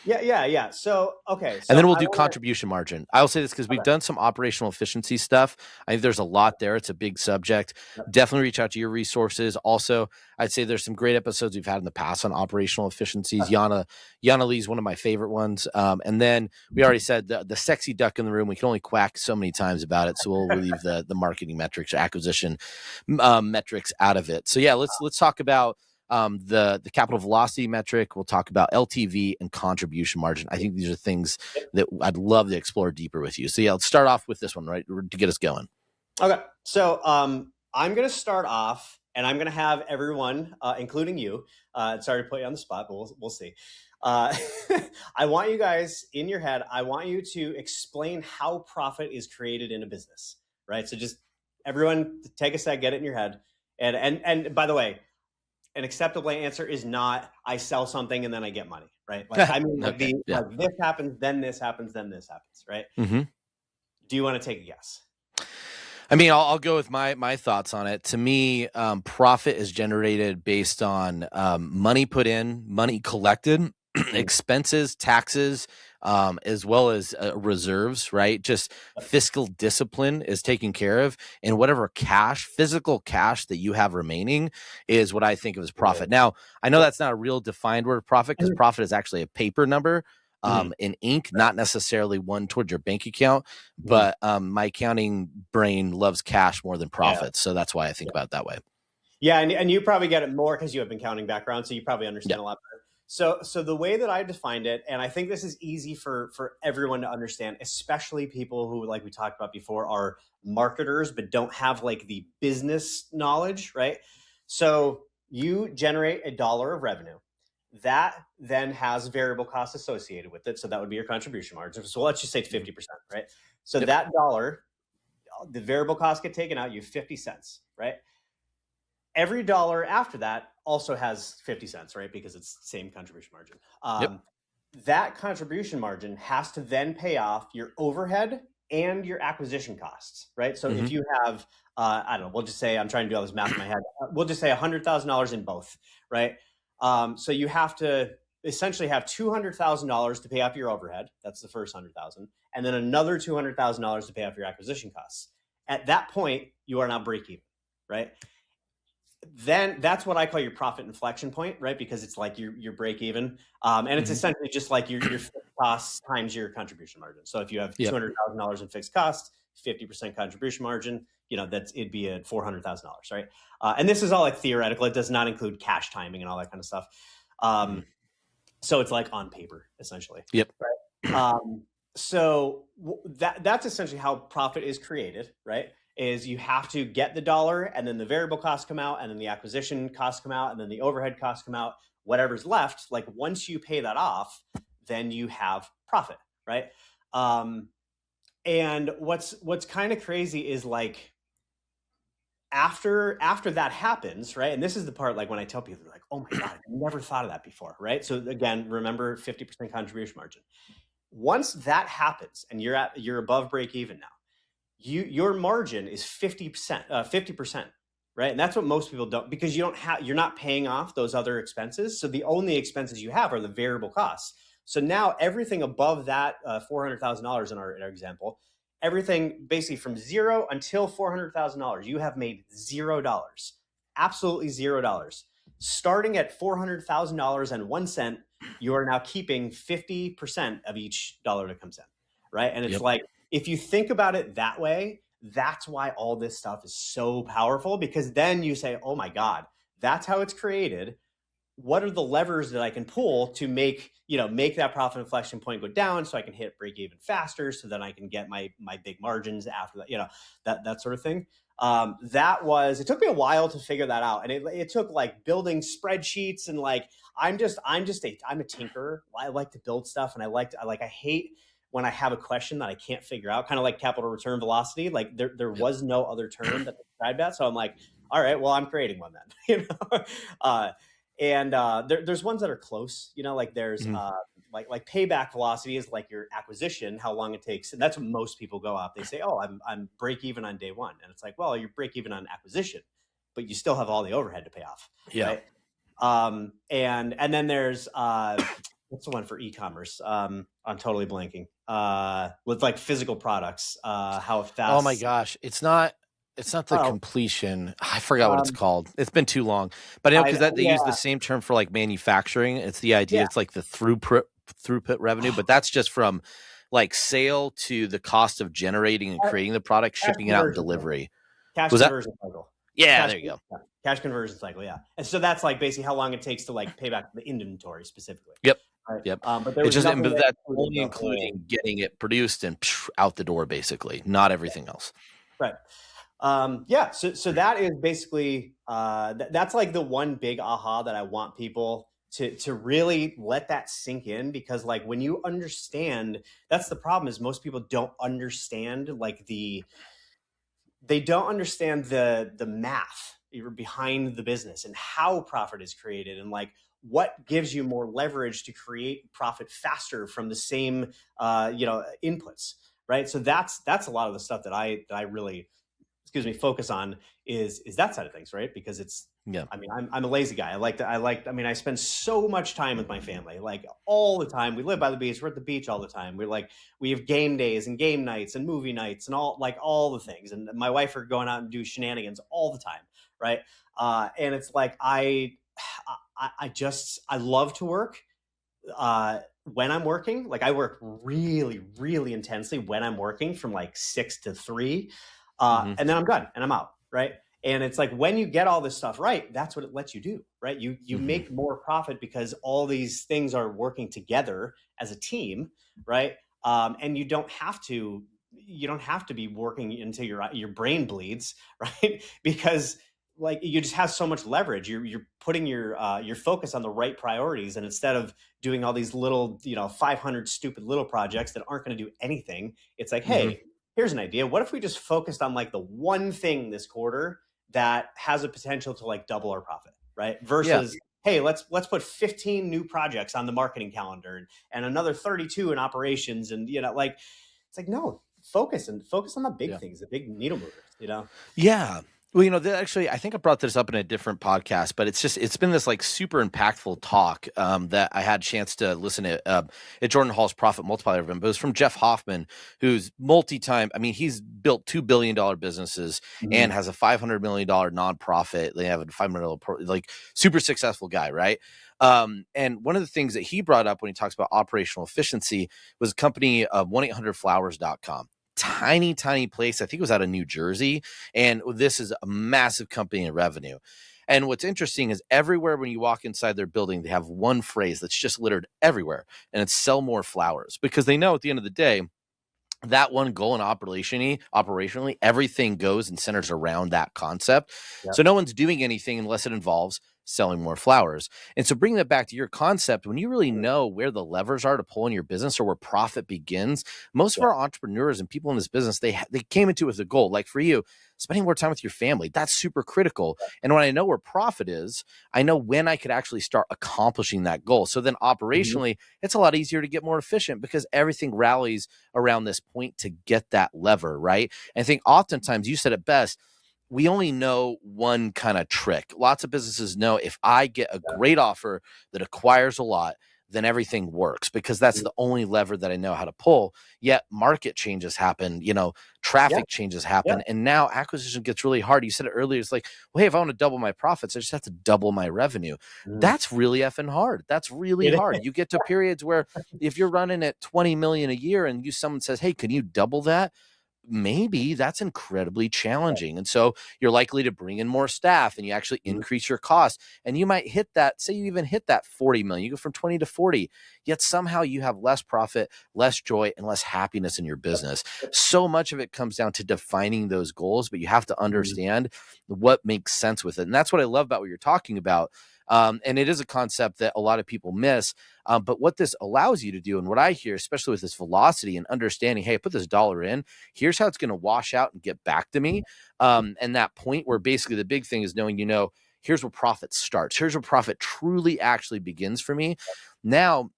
Yeah. So okay, and so then we'll I do want contribution margin. I'll say this because to. we've Okay. done some operational efficiency stuff. I think there's a lot there. It's a big subject. Yep. Definitely reach out to your resources. Also, I'd say there's some great episodes we've had in the past on operational efficiencies. Yana Lee's one of my favorite ones. And then we already said the sexy duck in the room. We can only quack so many times about it, so we'll leave the marketing metrics or acquisition metrics out of it. So yeah, let's talk about the capital velocity metric. We'll talk about LTV and contribution margin. I think these are things that I'd love to explore deeper with you. So yeah, let's start off with this one, right, to get us going. Okay. So I'm going to start off, and I'm going to have everyone, including you. Sorry to put you on the spot, but we'll see. Uh, I want you guys in your head. I want you to explain how profit is created in a business, right? So just everyone, take a sec, get it in your head. And by the way, an acceptable answer is not I sell something and then I get money, right? Like, I mean, like Okay, yeah. this happens, then this happens, then this happens, right? Mm-hmm. Do you want to take a guess? I mean, I'll go with my thoughts on it. To me, profit is generated based on money put in, money collected, Mm. expenses, taxes, as well as reserves. Right, just fiscal discipline is taken care of, and whatever physical cash that you have remaining, is what I think of as profit. Now, I know that's not a real defined word, profit, because profit is actually a paper number. Mhm. In ink, not necessarily one towards your bank account, Mhm. but my accounting brain loves cash more than Yeah. profits, so that's why I think Yeah. about it that way. Yeah, and you probably get it more because you have an accounting background, so you probably Yeah. understand a lot better. So the way that I defined it, and I think this is easy for everyone to understand, especially people who, like we talked about before, are marketers but don't have like the business knowledge, right? So you generate $1 of revenue. That then has variable costs associated with it. So that would be your contribution margin. So let's just say it's 50%, right? So Yep. that dollar, the variable costs get taken out, you have 50 cents, right? Every dollar after that also has 50 cents, right? Because it's the same contribution margin. Yep. That contribution margin has to then pay off your overhead and your acquisition costs, right? So if you have, I don't know, we'll just say, I'm trying to do all this math in my head. We'll just say $100,000 in both, right? So you have to essentially have $200,000 to pay off your overhead. That's the first 100,000, and then another $200,000 to pay off your acquisition costs. At that point, you are now break even, right? Then that's what I call your profit inflection point, right? Because it's like your break even, and it's essentially just like your fixed costs times your contribution margin. So if you have $200,000 in fixed costs, 50% contribution margin, it'd be at $400,000, right? And this is all like theoretical; it does not include cash timing and all that kind of stuff. So it's like on paper, essentially. Yep. Right. So that's essentially how profit is created, right? Is you have to get the dollar, and then the variable costs come out, and then the acquisition costs come out, and then the overhead costs come out. Whatever's left, like once you pay that off, then you have profit, right? And what's kind of crazy is like after that happens, right? And this is the part, like when I tell people, like, oh my God, I never thought of that before, right? So again, remember 50% contribution margin. Once that happens and you're above break even now, your margin is 50%, right? And that's what most people don't, because you're not paying off those other expenses. So the only expenses you have are the variable costs. So now everything above that $400,000 in our example, everything basically from zero until $400,000, you have made $0, absolutely $0. Starting at $400,000.01, you are now keeping 50% of each dollar that comes in, right? And it's like, if you think about it that way, that's why all this stuff is so powerful, because then you say, oh my God, that's how it's created. What are the levers that I can pull to make that profit inflection point go down so I can hit break even faster, so then I can get my big margins after that, that sort of thing. It took me a while to figure that out. And it took like building spreadsheets, and like, I'm a tinkerer. I like to build stuff, and I hate when I have a question that I can't figure out, kind of like capital return velocity. Like there was no other term that described that. So I'm like, all right, well, I'm creating one then, there's ones that are close, like there's like payback velocity is like your acquisition, how long it takes. And that's what most people go off. They say, oh, I'm break even on day one. And it's like, well, you're break even on acquisition, but you still have all the overhead to pay off. Yeah. Right? And then there's, what's the one for e-commerce? I'm totally blanking. With like physical products, how fast. Oh my gosh. It's not the completion. I forgot what it's called. It's been too long, but I know, because they use the same term for like manufacturing. It's the idea. It's like the throughput revenue, but that's just from like sale to the cost of generating and creating the product, shipping it out, and delivery. Cash conversion cycle. Yeah, there you go. Cash conversion cycle. Yeah. And so that's like basically how long it takes to like pay back the inventory specifically. Yep. Right? Yep. But that's only including getting it produced and out the door, basically, not everything else. Right. So that is basically, that's like the one big aha that I want people to really let that sink in, because like when you understand, that's the problem, is most people don't understand they don't understand the math behind the business and how profit is created, and like what gives you more leverage to create profit faster from the same inputs, right? So that's a lot of the stuff that I really focus on is that side of things, right? Because it's, I mean, I'm a lazy guy. I spend so much time with my family, like all the time. We live by the beach. We're at the beach all the time. We have game days and game nights and movie nights and all the things. And my wife are going out and do shenanigans all the time, right? And it's like I love to work. When I'm working, like I work really, really intensely when I'm working from like 6 to 3. And then I'm done and I'm out, right? And it's like when you get all this stuff right, that's what it lets you do, right? You Hmm. make more profit because all these things are working together as a team, right? And you don't have to be working until your brain bleeds, right? Because like you just have so much leverage. You're putting your focus on the right priorities, and instead of doing all these little 500 stupid little projects that aren't going to do anything, it's like, Hmm. hey, here's an idea. What if we just focused on like the one thing this quarter that has a potential to like double our profit, right? Yeah. Versus, hey, let's put 15 new projects on the marketing calendar and another 32 in operations, and like it's like, no, focus on the big Yeah. things, the big needle movers. Yeah. Well, actually, I think I brought this up in a different podcast, but it's been this like super impactful talk that I had a chance to listen to at Jordan Hall's Profit Multiplier event. But it was from Jeff Hoffman, who's multi-time. I mean, he's built $2 billion businesses and Mm-hmm. has a $500 million nonprofit. They have a $500 like super successful guy, right? And one of the things that he brought up when he talks about operational efficiency was a company, 1-800-Flowers.com. Tiny place. I think it was out of New Jersey. And this is a massive company in revenue. And what's interesting is everywhere when you walk inside their building, they have one phrase that's just littered everywhere, and it's sell more flowers, because they know at the end of the day, that one goal and operationally, everything goes and centers around that concept. Yeah. So no one's doing anything unless it involves selling more flowers. And so bringing that back to your concept, when you really know where the levers are to pull in your business or where profit begins, most of Yeah. our entrepreneurs and people in this business, they came into it with a goal. Like for you, spending more time with your family, that's super critical. And when I know where profit is, I know when I could actually start accomplishing that goal. So then Mm-hmm. operationally, it's a lot easier to get more efficient because everything rallies around this point to get that lever, right? And I think oftentimes, you said it best, we only know one kind of trick. Lots of businesses know if I get a Yeah. great offer that acquires a lot, then everything works because that's the only lever that I know how to pull. Yet market changes happen, Yeah. traffic changes Yeah. happen, and now acquisition gets really hard. You said it earlier. It's like, well, hey, if I want to double my profits, I just have to double my revenue. Mhm. That's really effing hard. That's really It hard. is. You get to periods where if you're running at 20 million a year and someone says, hey, can you double that? Maybe that's incredibly challenging. And so you're likely to bring in more staff and you actually Mhm. increase your cost. And you might hit that, say you even hit that 40 million, you go from 20 to 40, yet somehow you have less profit, less joy, and less happiness in your business. So much of it comes down to defining those goals, but you have to Mhm. understand what makes sense with it. And that's what I love about what you're talking about. And it is a concept that a lot of people miss. But what this allows you to do, and what I hear, especially with this velocity and understanding, hey, I put this dollar in, here's how it's going to wash out and get back to me. And that point where basically the big thing is knowing, here's where profit starts. Here's where profit truly actually begins for me. Now,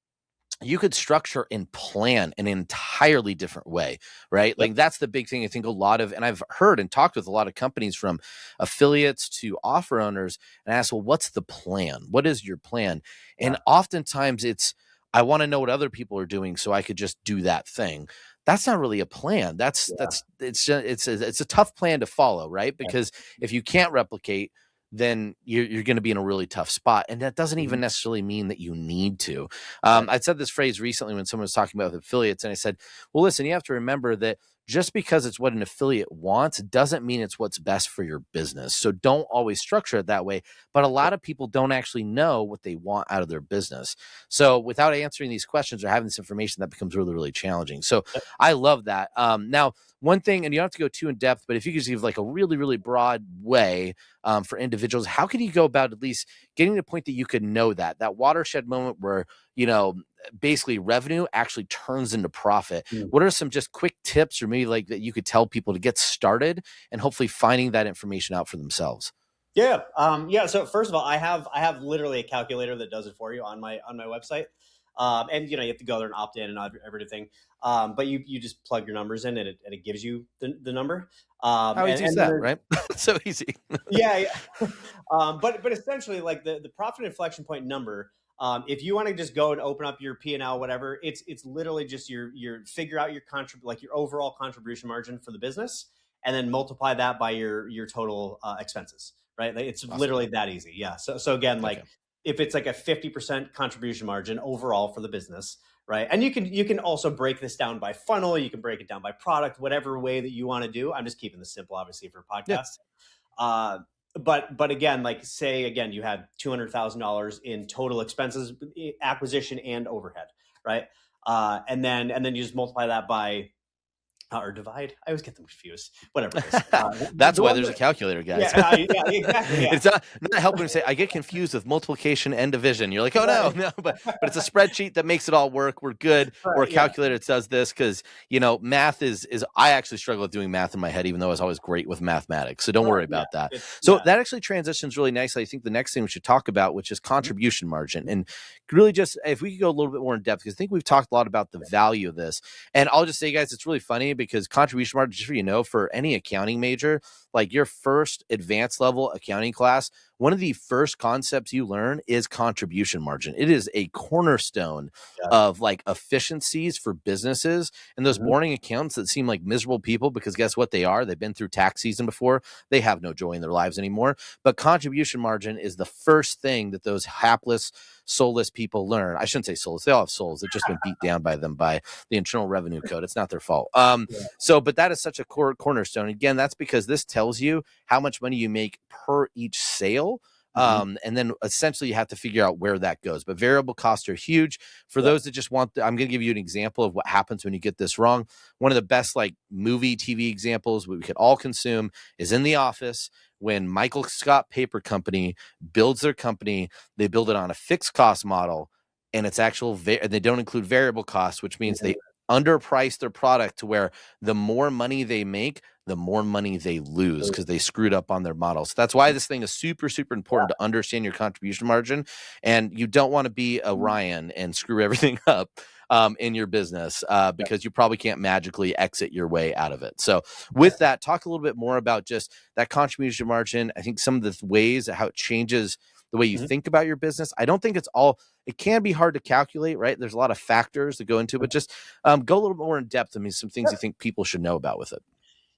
you could structure and plan an entirely different way, right? Yep. Like that's the big thing. I think a lot of, and I've heard and talked with a lot of companies from affiliates to offer owners and ask, well, what's the plan? What is your plan? And Yeah. oftentimes I want to know what other people are doing so I could just do that thing. That's not really a plan. Yeah. It's a tough plan to follow, right? Because if you can't replicate, then you're going to be in a really tough spot. And that doesn't Mhm. even necessarily mean that you need to. Right. I said this phrase recently when someone was talking about affiliates, and I said, well, listen, you have to remember that just because it's what an affiliate wants doesn't mean it's what's best for your business. So don't always structure it that way. But a lot of people don't actually know what they want out of their business. So without answering these questions or having this information, that becomes really, really challenging. So Yep. I love that. Now, one thing, and you don't have to go too in depth, but if you could give like a really, really broad way for individuals, how can you go about at least getting to the point that you could know that watershed moment where, basically revenue actually turns into profit? Mm. What are some just quick tips or maybe like that you could tell people to get started and hopefully finding that information out for themselves? Yeah. Yeah. So first of all, I have literally a calculator that does it for you on my website. And you have to go there and opt in and everything. But you just plug your numbers in, and it gives you the number. How And, easy is and then that, there's right? So easy. Yeah, yeah. But essentially, like the profit inflection point number, if you want to just go and open up your P&L, whatever, it's literally just your figure out your like your overall contribution margin for the business, and then multiply that by your total expenses, right? Like, it's Awesome. literally that easy. Yeah. So again, Okay. like if it's like a 50% contribution margin overall for the business, right? And you can also break this down by funnel. You can break it down by product, whatever way that you want to do. I'm just keeping this simple, obviously, for Yeah. podcasts. But again, like say again, you had $200,000 in total expenses, acquisition and overhead, right? And then you just multiply that by or divide. I always get them confused. Whatever it is. That's The why one there's a that, calculator, guys. yeah, exactly. Yeah. It's not helping to say I get confused with multiplication and division. You're like, oh no, Right. no, but it's a spreadsheet that makes it all work. We're good. Or a Right. Yeah. calculator that does this because math is I actually struggle with doing math in my head, even though I was always great with mathematics. So don't Right. worry Yeah. about that. It's So yeah. that actually transitions really nicely. I think the next thing we should talk about, which is Mhm. contribution margin, and really just if we could go a little bit more in depth, because I think we've talked a lot about the value of this. And I'll just say, guys, it's really funny because contribution margin, just for for any accounting major, like your first advanced level accounting class, one of the first concepts you learn is contribution margin. It is a cornerstone Yeah. of like efficiencies for businesses and those Mhm. boring accounts that seem like miserable people because guess what they are? They've been through tax season before. They have no joy in their lives anymore. But contribution margin is the first thing that those hapless, soulless people learn. I shouldn't say soulless. They all have souls. They've just been beat down by them by the Internal Revenue Code. It's not their fault. Yeah. But that is such a cornerstone. Again, that's because this tells you how much money you make per each sale. Mhm. And then essentially you have to figure out where that goes. But variable costs are huge. For Yep. those that just want, I'm going to give you an example of what happens when you get this wrong. One of the best like movie, TV examples we could all consume is in The Office. When Michael Scott Paper Company builds their company, they build it on a fixed cost model, and it's they don't include variable costs, which means Mhm. they underprice their product to where the more money they make, the more money they lose because they screwed up on their model. So that's why this thing is super, super important to understand your contribution margin. And you don't want to be a Ryan and screw everything up in your business because you probably can't magically exit your way out of it. So with that, talk a little bit more about just that contribution margin. I think some of the ways how it changes the way you Mhm. think about your business. I don't think it can be hard to calculate, right? There's a lot of factors that go into it, but just go a little bit more in depth. I mean, some things you think people should know about with it.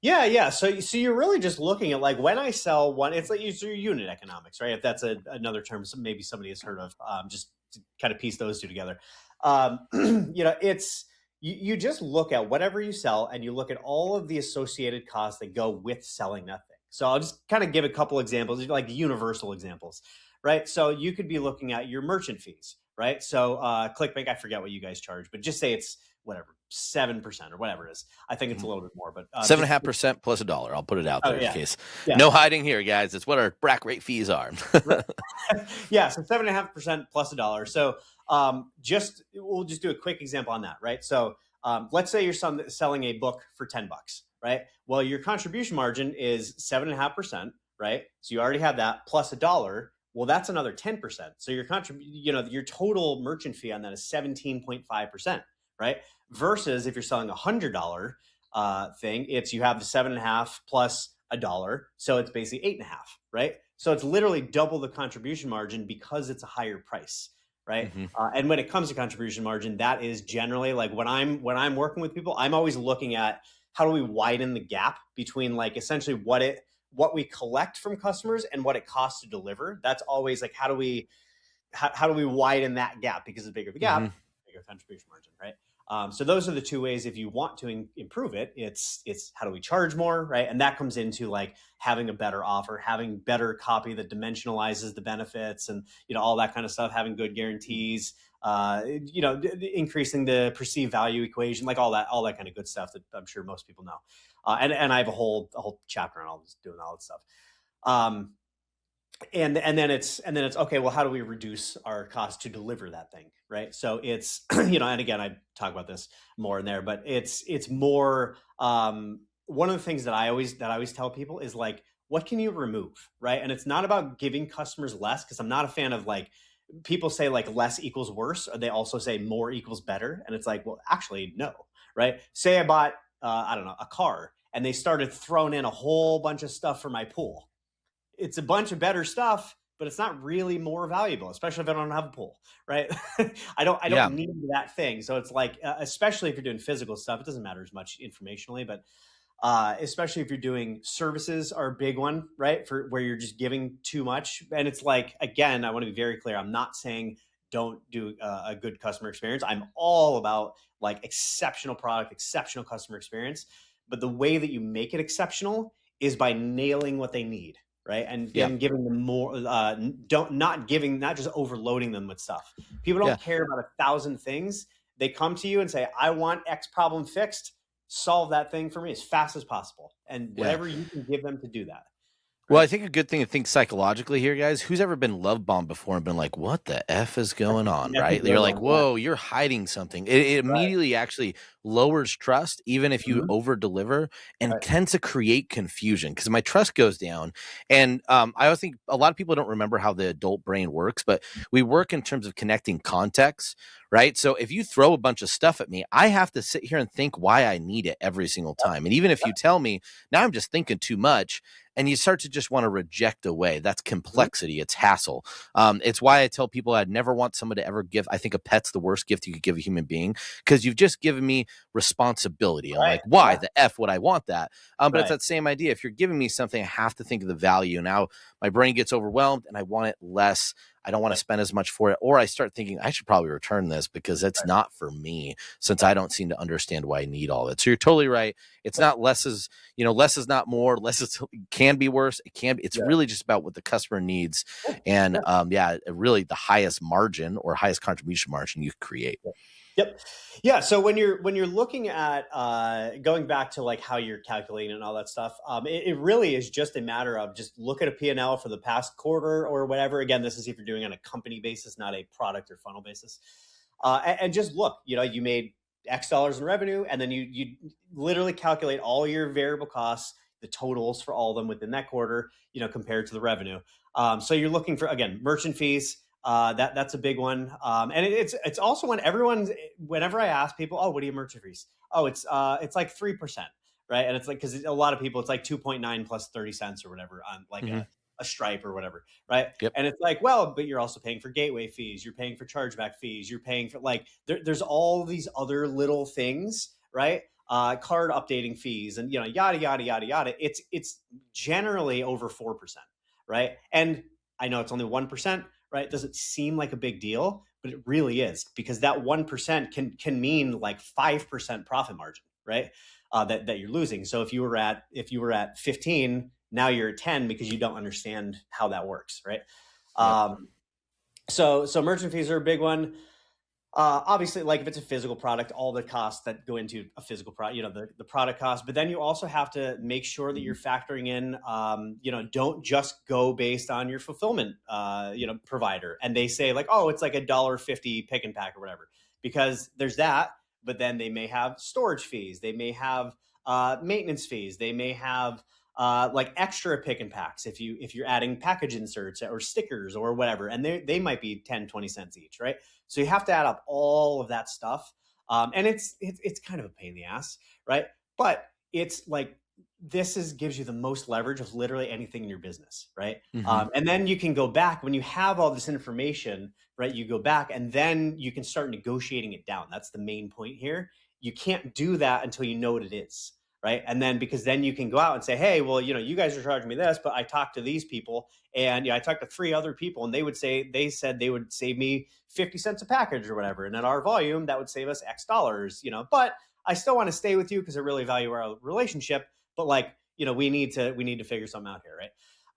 Yeah, yeah. So you're really just looking at like when I sell one, it's like your unit economics, right? If that's another term, maybe somebody has heard of, just to kind of piece those two together. It's you just look at whatever you sell and you look at all of the associated costs that go with selling that thing. So I'll just kind of give a couple examples, like universal examples, right? So you could be looking at your merchant fees, right? So ClickBank, I forget what you guys charge, but just say it's whatever 7% or whatever it is. I think it's a little bit more, but Seven and just a half percent plus $1. I'll put it out oh there in yeah, case yeah, no hiding here, guys. It's what our brack rate fees are. right. Yeah. So 7.5% plus $1. So just we'll just do a quick example on that, right? So let's say you're selling a book for $10, right? Well, your contribution margin is 7.5%, right? So you already have that plus $1. Well, that's another 10%. So your total merchant fee on that is 17.5%, right? Versus if you're selling $100 thing, it's you have the 7.5 plus $1, so it's basically 8.5, right? So it's literally double the contribution margin because it's a higher price, right? Mm-hmm. And when it comes to contribution margin, that is generally like when I'm working with people, I'm always looking at how do we widen the gap between like essentially what we collect from customers and what it costs to deliver. That's always like how do we widen that gap, because the bigger the Mm-hmm. gap, bigger contribution margin, right? So those are the two ways. If you want to improve it, it's how do we charge more, right? And that comes into like having a better offer, having better copy that dimensionalizes the benefits, and all that kind of stuff. Having good guarantees, increasing the perceived value equation, like all that kind of good stuff that I'm sure most people know. And I have a whole chapter on all this, doing all that stuff. Um, and then it's okay, well, how do we reduce our cost to deliver that thing, right? So it's and again, I talk about this more in there, but it's more one of the things that I always tell people is like, what can you remove, right? And it's not about giving customers less, because I'm not a fan of like, people say like less equals worse, or they also say more equals better, and it's like, well, actually no, right? Say I bought I don't know, a car, and they started throwing in a whole bunch of stuff for my pool. It's a bunch of better stuff, but it's not really more valuable, especially if I don't have a pool, right? I don't Yeah. need that thing. So it's like, especially if you're doing physical stuff, it doesn't matter as much informationally, but especially if you're doing services are a big one, right? For where you're just giving too much. And it's like, again, I want to be very clear. I'm not saying don't do a good customer experience. I'm all about like exceptional product, exceptional customer experience. But the way that you make it exceptional is by nailing what they need, right? And Yeah. then giving them more, not just overloading them with stuff. People Yeah. don't care about 1,000 things. They come to you and say, I want X problem fixed. Solve that thing for me as fast as possible. And Yeah. whatever you can give them to do that. Well, I Right. think a good thing to think psychologically here, guys. Who's ever been love bombed before and been like, "What the f is going on?" That's a Right? You're good like, one. Yeah. "Whoa, you're hiding something." It Right. immediately actually lowers trust, even if you Mhm. over deliver, and Right. tends to create confusion because my trust goes down. And I always think a lot of people don't remember how the adult brain works, but we work in terms of connecting context, right? So if you throw a bunch of stuff at me, I have to sit here and think why I need it every single time. And even if you tell me now, I'm just thinking too much, and you start to just want to reject away. That's Mhm. complexity. It's hassle. It's why I tell people I'd never want someone to ever give. I think a pet's the worst gift you could give a human being because you've just given me responsibility. I'm Right. like, why Yeah. the f would I want that? But it's Right. that same idea. If you're giving me something, I have to think of the value. Now my brain gets overwhelmed, and I want it less. I don't want to Yep. spend as much for it, or I start thinking I should probably return this because it's Right. not for me, since Right. I don't seem to understand why I need all of it. So you're totally right. It's Yep. not less is, less is not more. Less is can be worse. It can be. It's Yeah. really just about what the customer needs, Yeah. and Yeah. yeah, really the highest margin or highest contribution margin you create. Yep. Yeah. So when you're looking at going back to like how you're calculating and all that stuff, it really is just a matter of just look at a P&L for the past quarter or whatever. Again, this is if you're doing it on a company basis, not a product or funnel basis, and just look. You made X dollars in revenue, and then you literally calculate all your variable costs, the totals for all of them within that quarter, compared to the revenue. So you're looking for, again, merchant fees. That's a big one, and it's also whenever I ask people, oh, what are your merchant fees? Oh, it's like 3%, right? And it's like because a lot of people, it's like 2.9 plus 30 cents or whatever on like Mm-hmm. a Stripe or whatever, right? Yep. And it's like, well, but you're also paying for gateway fees, you're paying for chargeback fees, you're paying for like there's all these other little things, right? Card updating fees and yada yada yada yada. It's generally over 4%, right? And I know it's only 1%, right? Does it seem like a big deal? But it really is because that 1% can mean like 5% profit margin, right? That you're losing. So if you were at 15, now you're at 10 because you don't understand how that works, right? Yep. So merchant fees are a big one. Obviously, like if it's a physical product, all the costs that go into a physical product, the product cost, but then you also have to make sure that you're factoring in, don't just go based on your fulfillment, provider. And they say like, oh, it's like $1.50 pick and pack or whatever, because there's that, but then they may have storage fees. They may have maintenance fees. They may have like extra pick and packs if you're adding package inserts or stickers or whatever, and they might be 10-20 cents each, right? So you have to add up all of that stuff, and it's kind of a pain in the ass, right? But it's like gives you the most leverage of literally anything in your business, right? Mm-hmm. And then you can go back when you have all this information, right? You go back and then you can start negotiating it down. That's the main point here. You can't do that until you know what it is, right? And then because then you can go out and say, hey, well, you guys are charging me this, but I talked to these people, and I talked to 3 other people, and they said they would save me 50 cents a package or whatever, and at our volume that would save us X dollars, but I still want to stay with you because I really value our relationship, but like, we need to figure something out here, right?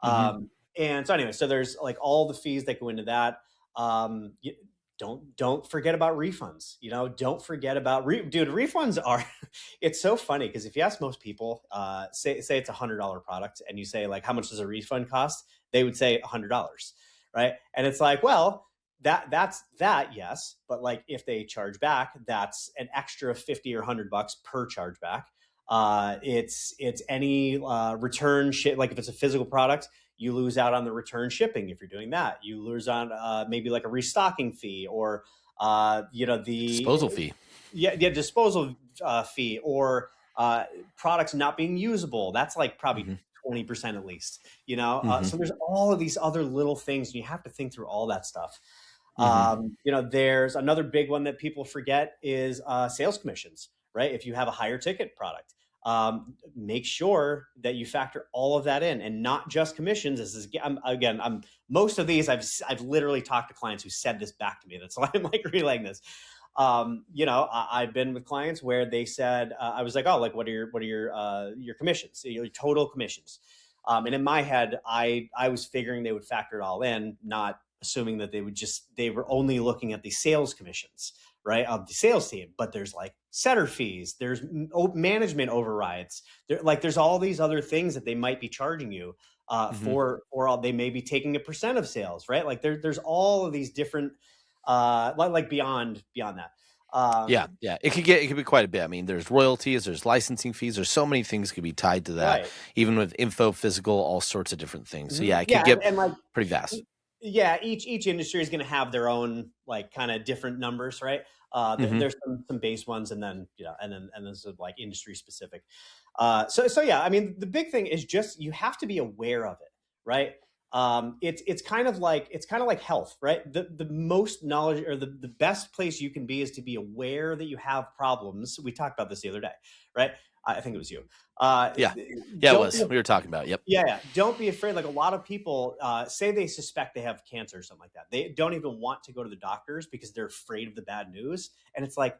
Mm-hmm. And so anyway, so there's like all the fees that go into that. You, don't forget about refunds. Don't forget about dude. Refunds are it's so funny because if you ask most people, say it's $100 product, and you say like, how much does a refund cost? They would say $100, right? And it's like, well, that's that, yes, but like if they charge back, that's an extra 50 or $100 per chargeback. It's any return shit. Like if it's a physical product, you lose out on the return shipping. If you're doing that, you lose on maybe like a restocking fee or the Disposal fee. yeah, disposal fee, or products not being usable. That's like probably Mm-hmm. 20% at least. Mm-hmm. So there's all of these other little things, and you have to think through all that stuff. Mm-hmm. There's another big one that people forget is sales commissions, right? If you have a higher ticket product, make sure that you factor all of that in, and not just commissions. I'm most of these I've literally talked to clients who said this back to me. That's why I'm like relaying this. I've been with clients where they said, I was like, oh, like, what are your commissions, your total commissions? And in my head, I was figuring they would factor it all in, not assuming that they were only looking at the sales commissions, right, of the sales team. But there's like setter fees, there's management overrides, there's all these other things that they might be charging you for all. They may be taking a percent of sales, right? Like there's all of these different like beyond that. Yeah. It could be quite a bit. I mean, there's royalties, there's licensing fees, there's so many things could be tied to that, Right. even with info, physical, all sorts of different things. So Mhm. it could Yeah, get and like pretty vast. yeah, each industry is going to have their own like kind of different numbers, right? Hmm. There's some base ones, and then and then some like industry specific. So yeah, I mean, the big thing is just you have to be aware of it, right? It's kind of like health, right? The most knowledge, or the best place you can be, is to be aware that you have problems. We talked about this the other day, right? I think it was you. Uh, Yeah. It don't be was. We were talking about it. Yep. Yeah. Don't be afraid. Like a lot of people say they suspect they have cancer or something like that. They don't even want to go to the doctors because they're afraid of the bad news. And it's like,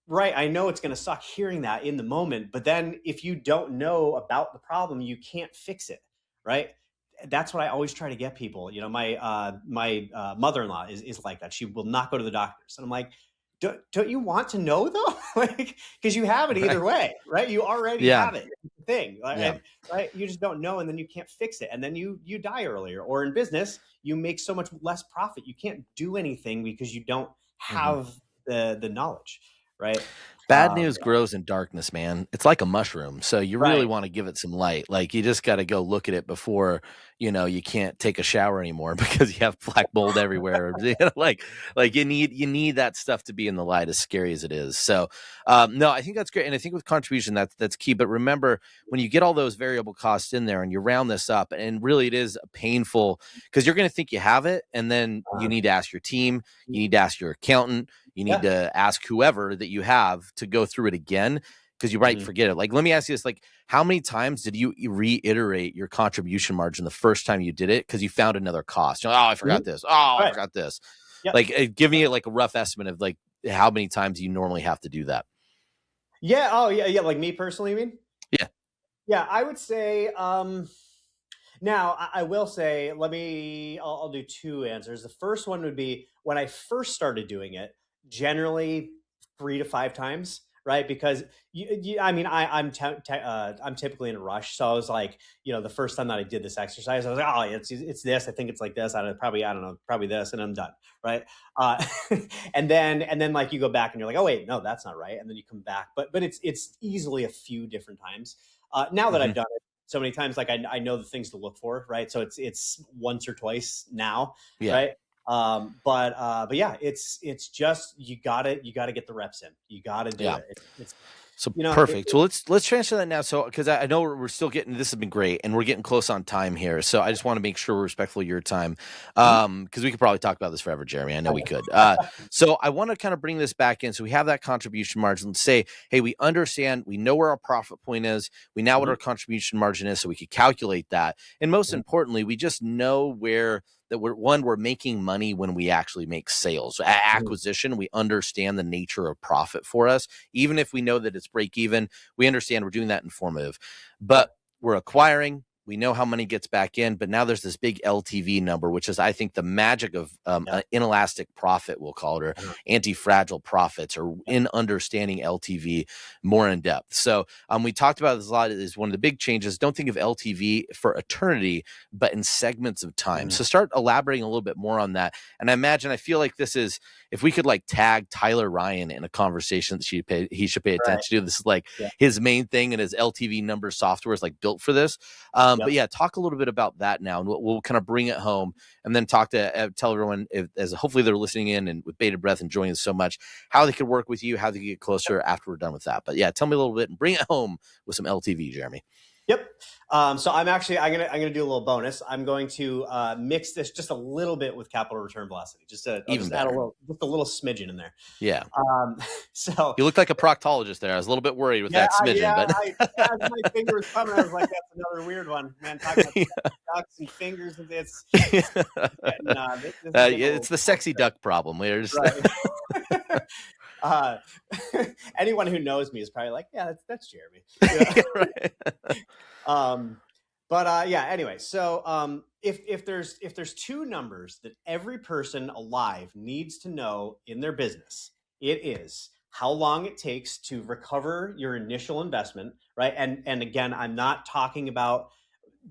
right, I know it's going to suck hearing that in the moment, but then if you don't know about the problem, you can't fix it, right? That's what I always try to get people. My mother-in-law is like that. She will not go to the doctors, and I'm like, don't you want to know though? Like, because you have it Right. either way, right? You already Yeah. have it. It's the thing, Yeah. right? You just don't know, and then you can't fix it, and then you die earlier. Or in business, you make so much less profit, you can't do anything because you don't Hmm. have the knowledge, right? Bad news grows in darkness, man. It's like a mushroom. So you really Right. want to give it some light. Like you just got to go look at it before, you can't take a shower anymore because you have black mold everywhere. Like you need that stuff to be in the light, as scary as it is. So no, I think that's great. And I think with contribution, that's key. But remember, when you get all those variable costs in there and you round this up, and really it is painful because you're going to think you have it. And then you need to ask your team, you need to ask your accountant, you need Yeah. to ask whoever that you have to go through it again, because you might Mhm. forget it. Like, let me ask you this: like, how many times did you reiterate your contribution margin the first time you did it because you found another cost? You're like, oh, I forgot Mhm. this. Oh, I Right. forgot this. Yep. Like, give me like a rough estimate of like how many times you normally have to do that. Yeah. Oh, yeah. Yeah. Like me personally, you mean? Yeah. Yeah, I would say. Now, I will say, I'll do two answers. The first one would be when I first started doing it, generally 3 to 5 times, right? Because I mean, I'm typically in a rush, so I was like, the first time that I did this exercise, I was like, oh, it's this. I think it's like this. I don't know, probably this, and I'm done, right? Uh, and then like you go back and you're like, oh wait, no, that's not right, and then you come back, but it's easily a few different times. Now that I've Hmm. done it so many times, like I know the things to look for, right? So it's once or twice now, Yeah. right? But yeah, it's just you gotta get the reps in. You gotta do Yeah. it. It's So you know it, perfect. So let's transfer that now. So because I know we're still getting, this has been great, and we're getting close on time here. So I just want to make sure we're respectful of your time, because we could probably talk about this forever, Jeremy. I know we could. So I want to kind of bring this back in. So we have that contribution margin. Let's say, hey, we understand, we know where our profit point is, we know what Mhm. our contribution margin is, so we could calculate that. And most Mhm. importantly, we just know where that we're making money when we actually make sales. Mhm. Acquisition, we understand the nature of profit for us. Even if we know that it's break even, we understand we're doing that informative. But Yep. we're acquiring, we know how money gets back in, but now there's this big LTV number, which is, I think, the magic of Yep. inelastic profit, we'll call it, or Uh-huh. anti-fragile profits, or Yep. in understanding LTV more in depth. So we talked about this a lot. Is one of the big changes. Don't think of LTV for eternity, but in segments of time. Mhm. So start elaborating a little bit more on that. And I feel like this is, if we could like tag Tyler Ryan in a conversation that he should pay Right. attention to. This is like Yeah. his main thing, and his LTV number software is like built for this. But Yep. yeah, talk a little bit about that now, and we'll kind of bring it home, and then tell everyone, as hopefully they're listening in and with bated breath enjoying this so much, how they could work with you, how they could get closer after we're done with that. But yeah, tell me a little bit and bring it home with some LTV, Jeremy. Yep. So I'm gonna do a little bonus. I'm going to mix this just a little bit with capital return velocity. I'll Even just add better. just a little smidgen in there. Yeah. Um, so You look like a proctologist there. I was a little bit worried with yeah, that smidgen, but as my finger was coming, I was like, that's another weird one, man. Talking about ducks and fingers, this is getting a it's the little sexy duck problem. We're just right. uh, anyone who knows me is probably like, yeah, that's Jeremy. Yeah. Right. Yeah, anyway, so if there's two numbers that every person alive needs to know in their business, it is how long it takes to recover your initial investment, right? And again, I'm not talking about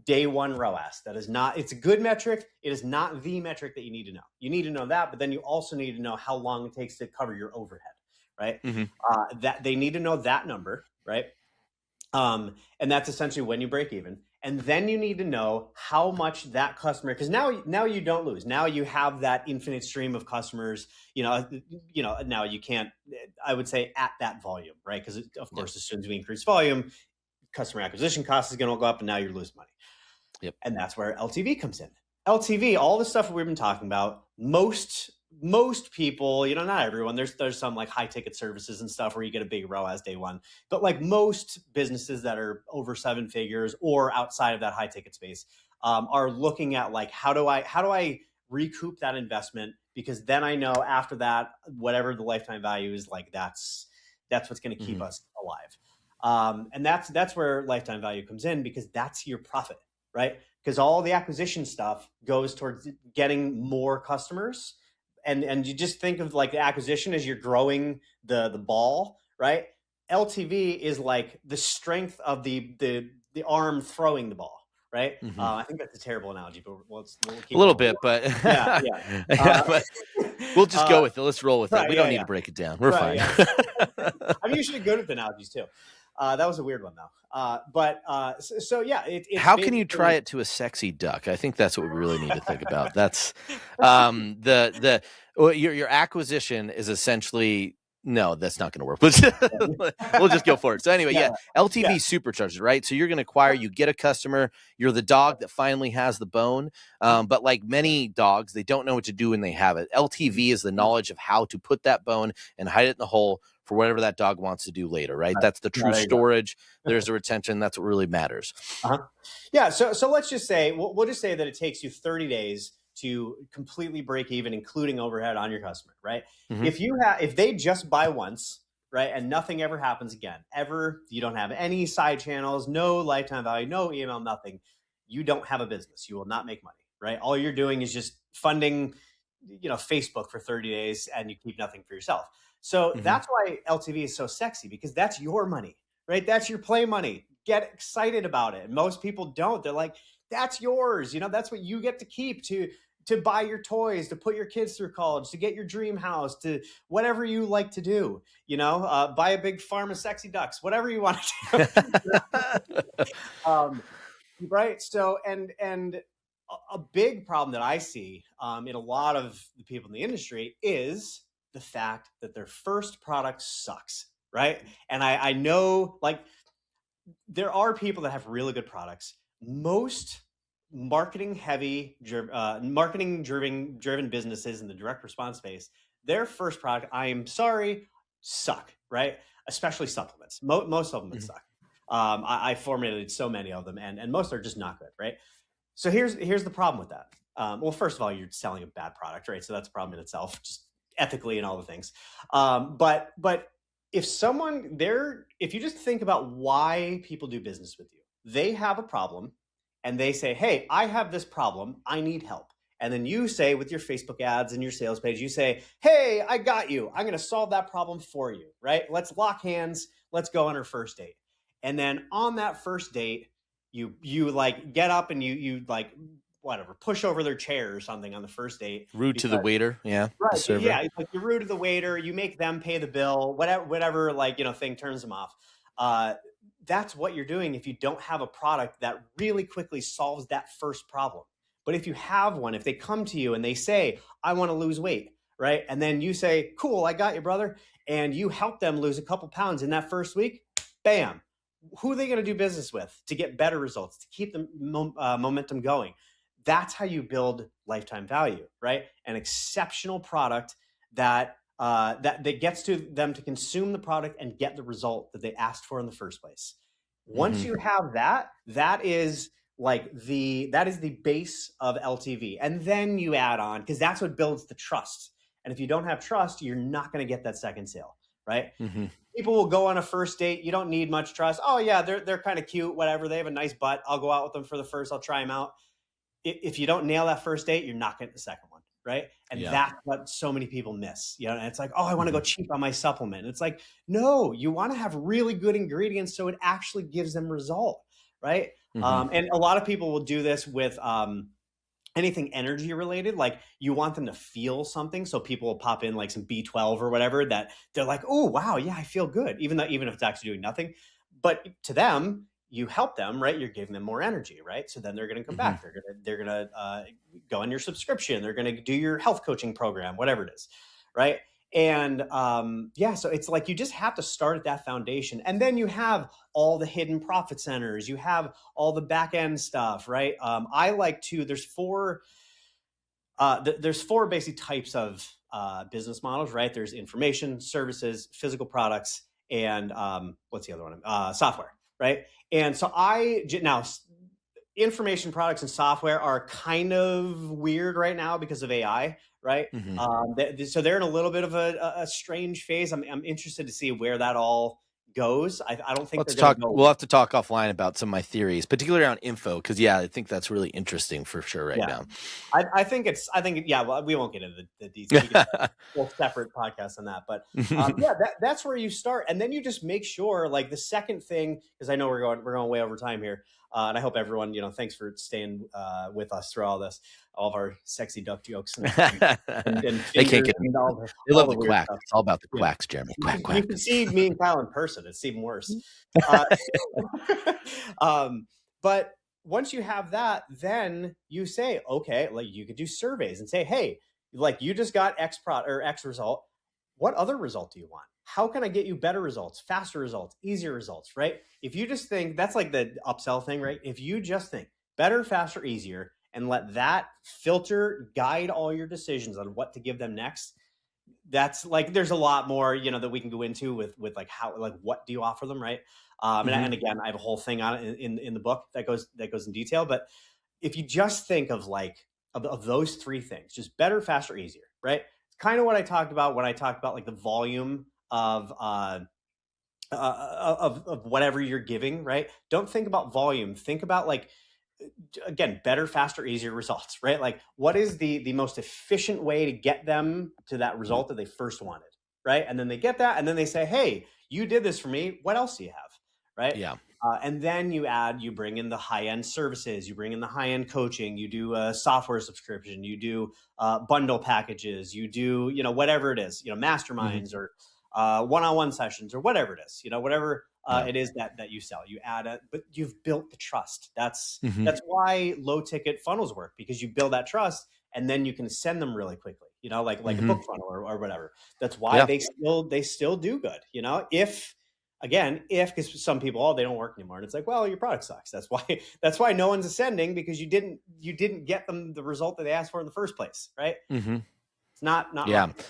day one ROAS. That is not, it's a good metric. It is not the metric that you need to know. You need to know that, but then you also need to know how long it takes to cover your overhead, right? Mm-hmm. That they need to know that number, right? And that's essentially when you break even. And then you need to know how much that customer, because now you don't lose. Now you have that infinite stream of customers. Now you can't. I would say at that volume, right? Because of course, as soon as we increase volume, customer acquisition cost is going to go up, and now you're losing money. Yep. And that's where LTV comes in. LTV, all the stuff we've been talking about, most people, not everyone, there's some like high ticket services and stuff where you get a big ROAS day one, but like most businesses that are over 7 figures or outside of that high ticket space are looking at like, how do I recoup that investment? Because then I know after that, whatever the lifetime value is, like that's what's going to keep us alive. And that's where lifetime value comes in, because that's your profit, right? Because all the acquisition stuff goes towards getting more customers. And you just think of like the acquisition as you're growing the ball, right? LTV is like the strength of the arm throwing the ball, right? Mm-hmm. I think that's a terrible analogy, but we'll keep a little bit, but yeah. But we'll just go with it. Let's roll with it. We don't need to break it down. We're fine. Yeah. I'm usually good with analogies too. That was a weird one though. So yeah, it's how can you try it to a sexy duck? I think that's what we really need to think about. That's your acquisition is essentially. No, that's not going to work. We'll just go for it. So anyway, LTV supercharges, right? So you're going to acquire, you get a customer, you're the dog that finally has the bone. But like many dogs, they don't know what to do when they have it. LTV is the knowledge of how to put that bone and hide it in the hole for whatever that dog wants to do later, right? That's the true storage. There's the retention. That's what really matters. Yeah. So let's just say, we'll just say that it takes you 30 days to completely break even, including overhead on your customer, right? Mm-hmm. If they just buy once, right, and nothing ever happens again, you don't have any side channels, no lifetime value, no email, nothing, you don't have a business. You will not make money, right? All you're doing is just funding, Facebook for 30 days and you keep nothing for yourself. So that's why LTV is so sexy, because that's your money, right? That's your play money. Get excited about it. And most people don't. They're like, that's yours. That's what you get to keep, to buy your toys, to put your kids through college, to get your dream house, to whatever you like to do, buy a big farm of sexy ducks, whatever you want to do. Right. So, and a big problem that I see in a lot of the people in the industry is the fact that their first product sucks. Right. And I know, like, there are people that have really good products. Most marketing driven businesses in the direct response space, their first product, I am sorry, suck, right? Especially supplements. Most supplements suck. I formulated so many of them, and most are just not good, right? So here's the problem with that. Well, first of all, you're selling a bad product, right? So that's a problem in itself, just ethically and all the things. But if you just think about why people do business with you, they have a problem and they say, hey, I have this problem, I need help. And then you say, with your Facebook ads and your sales page, you say, hey, I got you. I'm going to solve that problem for you, right? Let's lock hands. Let's go on our first date. And then on that first date, you like get up and you like, whatever, push over their chair or something on the first date. Rude to the waiter. Yeah. Right. Yeah. It's like you're rude to the waiter. You make them pay the bill, whatever like, thing turns them off. That's what you're doing if you don't have a product that really quickly solves that first problem. But if you have one, if they come to you and they say, I want to lose weight, right? And then you say, cool, I got you, brother. And you help them lose a couple pounds in that first week, bam. Who are they going to do business with to get better results, to keep the momentum going? That's how you build lifetime value, right? An exceptional product that gets to them to consume the product and get the result that they asked for in the first place. Once you have that is the base of LTV. And then you add on, because that's what builds the trust. And if you don't have trust, you're not going to get that second sale. right? Mhm. People will go on a first date. You don't need much trust. Oh yeah, they're kind of cute, whatever. They have a nice butt. I'll go out with them for the first. I'll try them out. If you don't nail that first date, you're not getting the second one, right? And Yeah. that's what so many people miss. And it's like, oh, I want to go Mhm. cheap on my supplement. And it's like, no, you want to have really good ingredients so it actually gives them result, right? Mhm. And a lot of people will do this with anything energy related. Like you want them to feel something, so people will pop in like some B12 or whatever that they're like, oh wow, yeah, I feel good, even if it's actually doing nothing. But to them, you help them, right? You're giving them more energy, right? So then they're going to come Mhm. back. They're gonna go on your subscription. They're going to do your health coaching program, whatever it is, right? And yeah, so it's like you just have to start at that foundation, and then you have all the hidden profit centers. You have all the back end stuff, right? I like to. There's four basic types of business models, right? There's information, services, physical products, and what's the other one? Software, right? And so now information products and software are kind of weird right now because of AI, right? Mhm. So they're in a little bit of a strange phase. I'm interested to see where that all goes. I don't think they're Let's going to talk. go. We'll have to talk offline about some of my theories, particularly around info, because yeah, I think that's really interesting for sure right Yeah, now. yeah. Well, we won't get into the details. We could have a whole separate podcast on that, but yeah, that's where you start, and then you just make sure. Like the second thing, because I know we're going way over time here, and I hope everyone, thanks for staying with us through all of our sexy duck jokes and They can't fingers get. and They all love the the weird quacks. stuff. It's all about the Yeah, quacks, Jeremy. Quack you quack. can see me and Kyle in person. It's even worse. Uh, but once you have that, then you say, okay, like you could do surveys and say, hey, like you just got X result. What other result do you want? How can I get you better results, faster results, easier results, right? If you just think that's like the upsell thing, right? If you just think better, faster, easier, and let that filter guide all your decisions on what to give them next, that's like there's a lot more that we can go into with like how, like what do you offer them, right? Mhm. And again, I have a whole thing on it in the book that goes in detail. But if you just think of like of those three things, just better, faster, easier, right? It's kind of what I talked about when I talked about like the volume of whatever you're giving, right? Don't think about volume. Think about like, again, better, faster, easier results, right? Like what is the most efficient way to get them to that result that they first wanted, right? And then they get that, and then they say, hey, you did this for me, what else do you have, right? Yeah. And then you bring in the high end services, you bring in the high end coaching, you do a software subscription, you do bundle packages, you do whatever it is, Mhm. masterminds or one-on-one sessions or whatever it is, whatever Yeah. it is that you sell. You add it, but you've built the trust. That's Mhm. that's why low ticket funnels work, because you build that trust and then you can send them really quickly. Like a Mhm. book funnel or whatever. That's why Yeah. they still do good. If because some people, they don't work anymore, and it's like, well, your product sucks. That's why no one's ascending, because you didn't get them the result that they asked for in the first place, right? Mhm. It's not Yeah. rocket,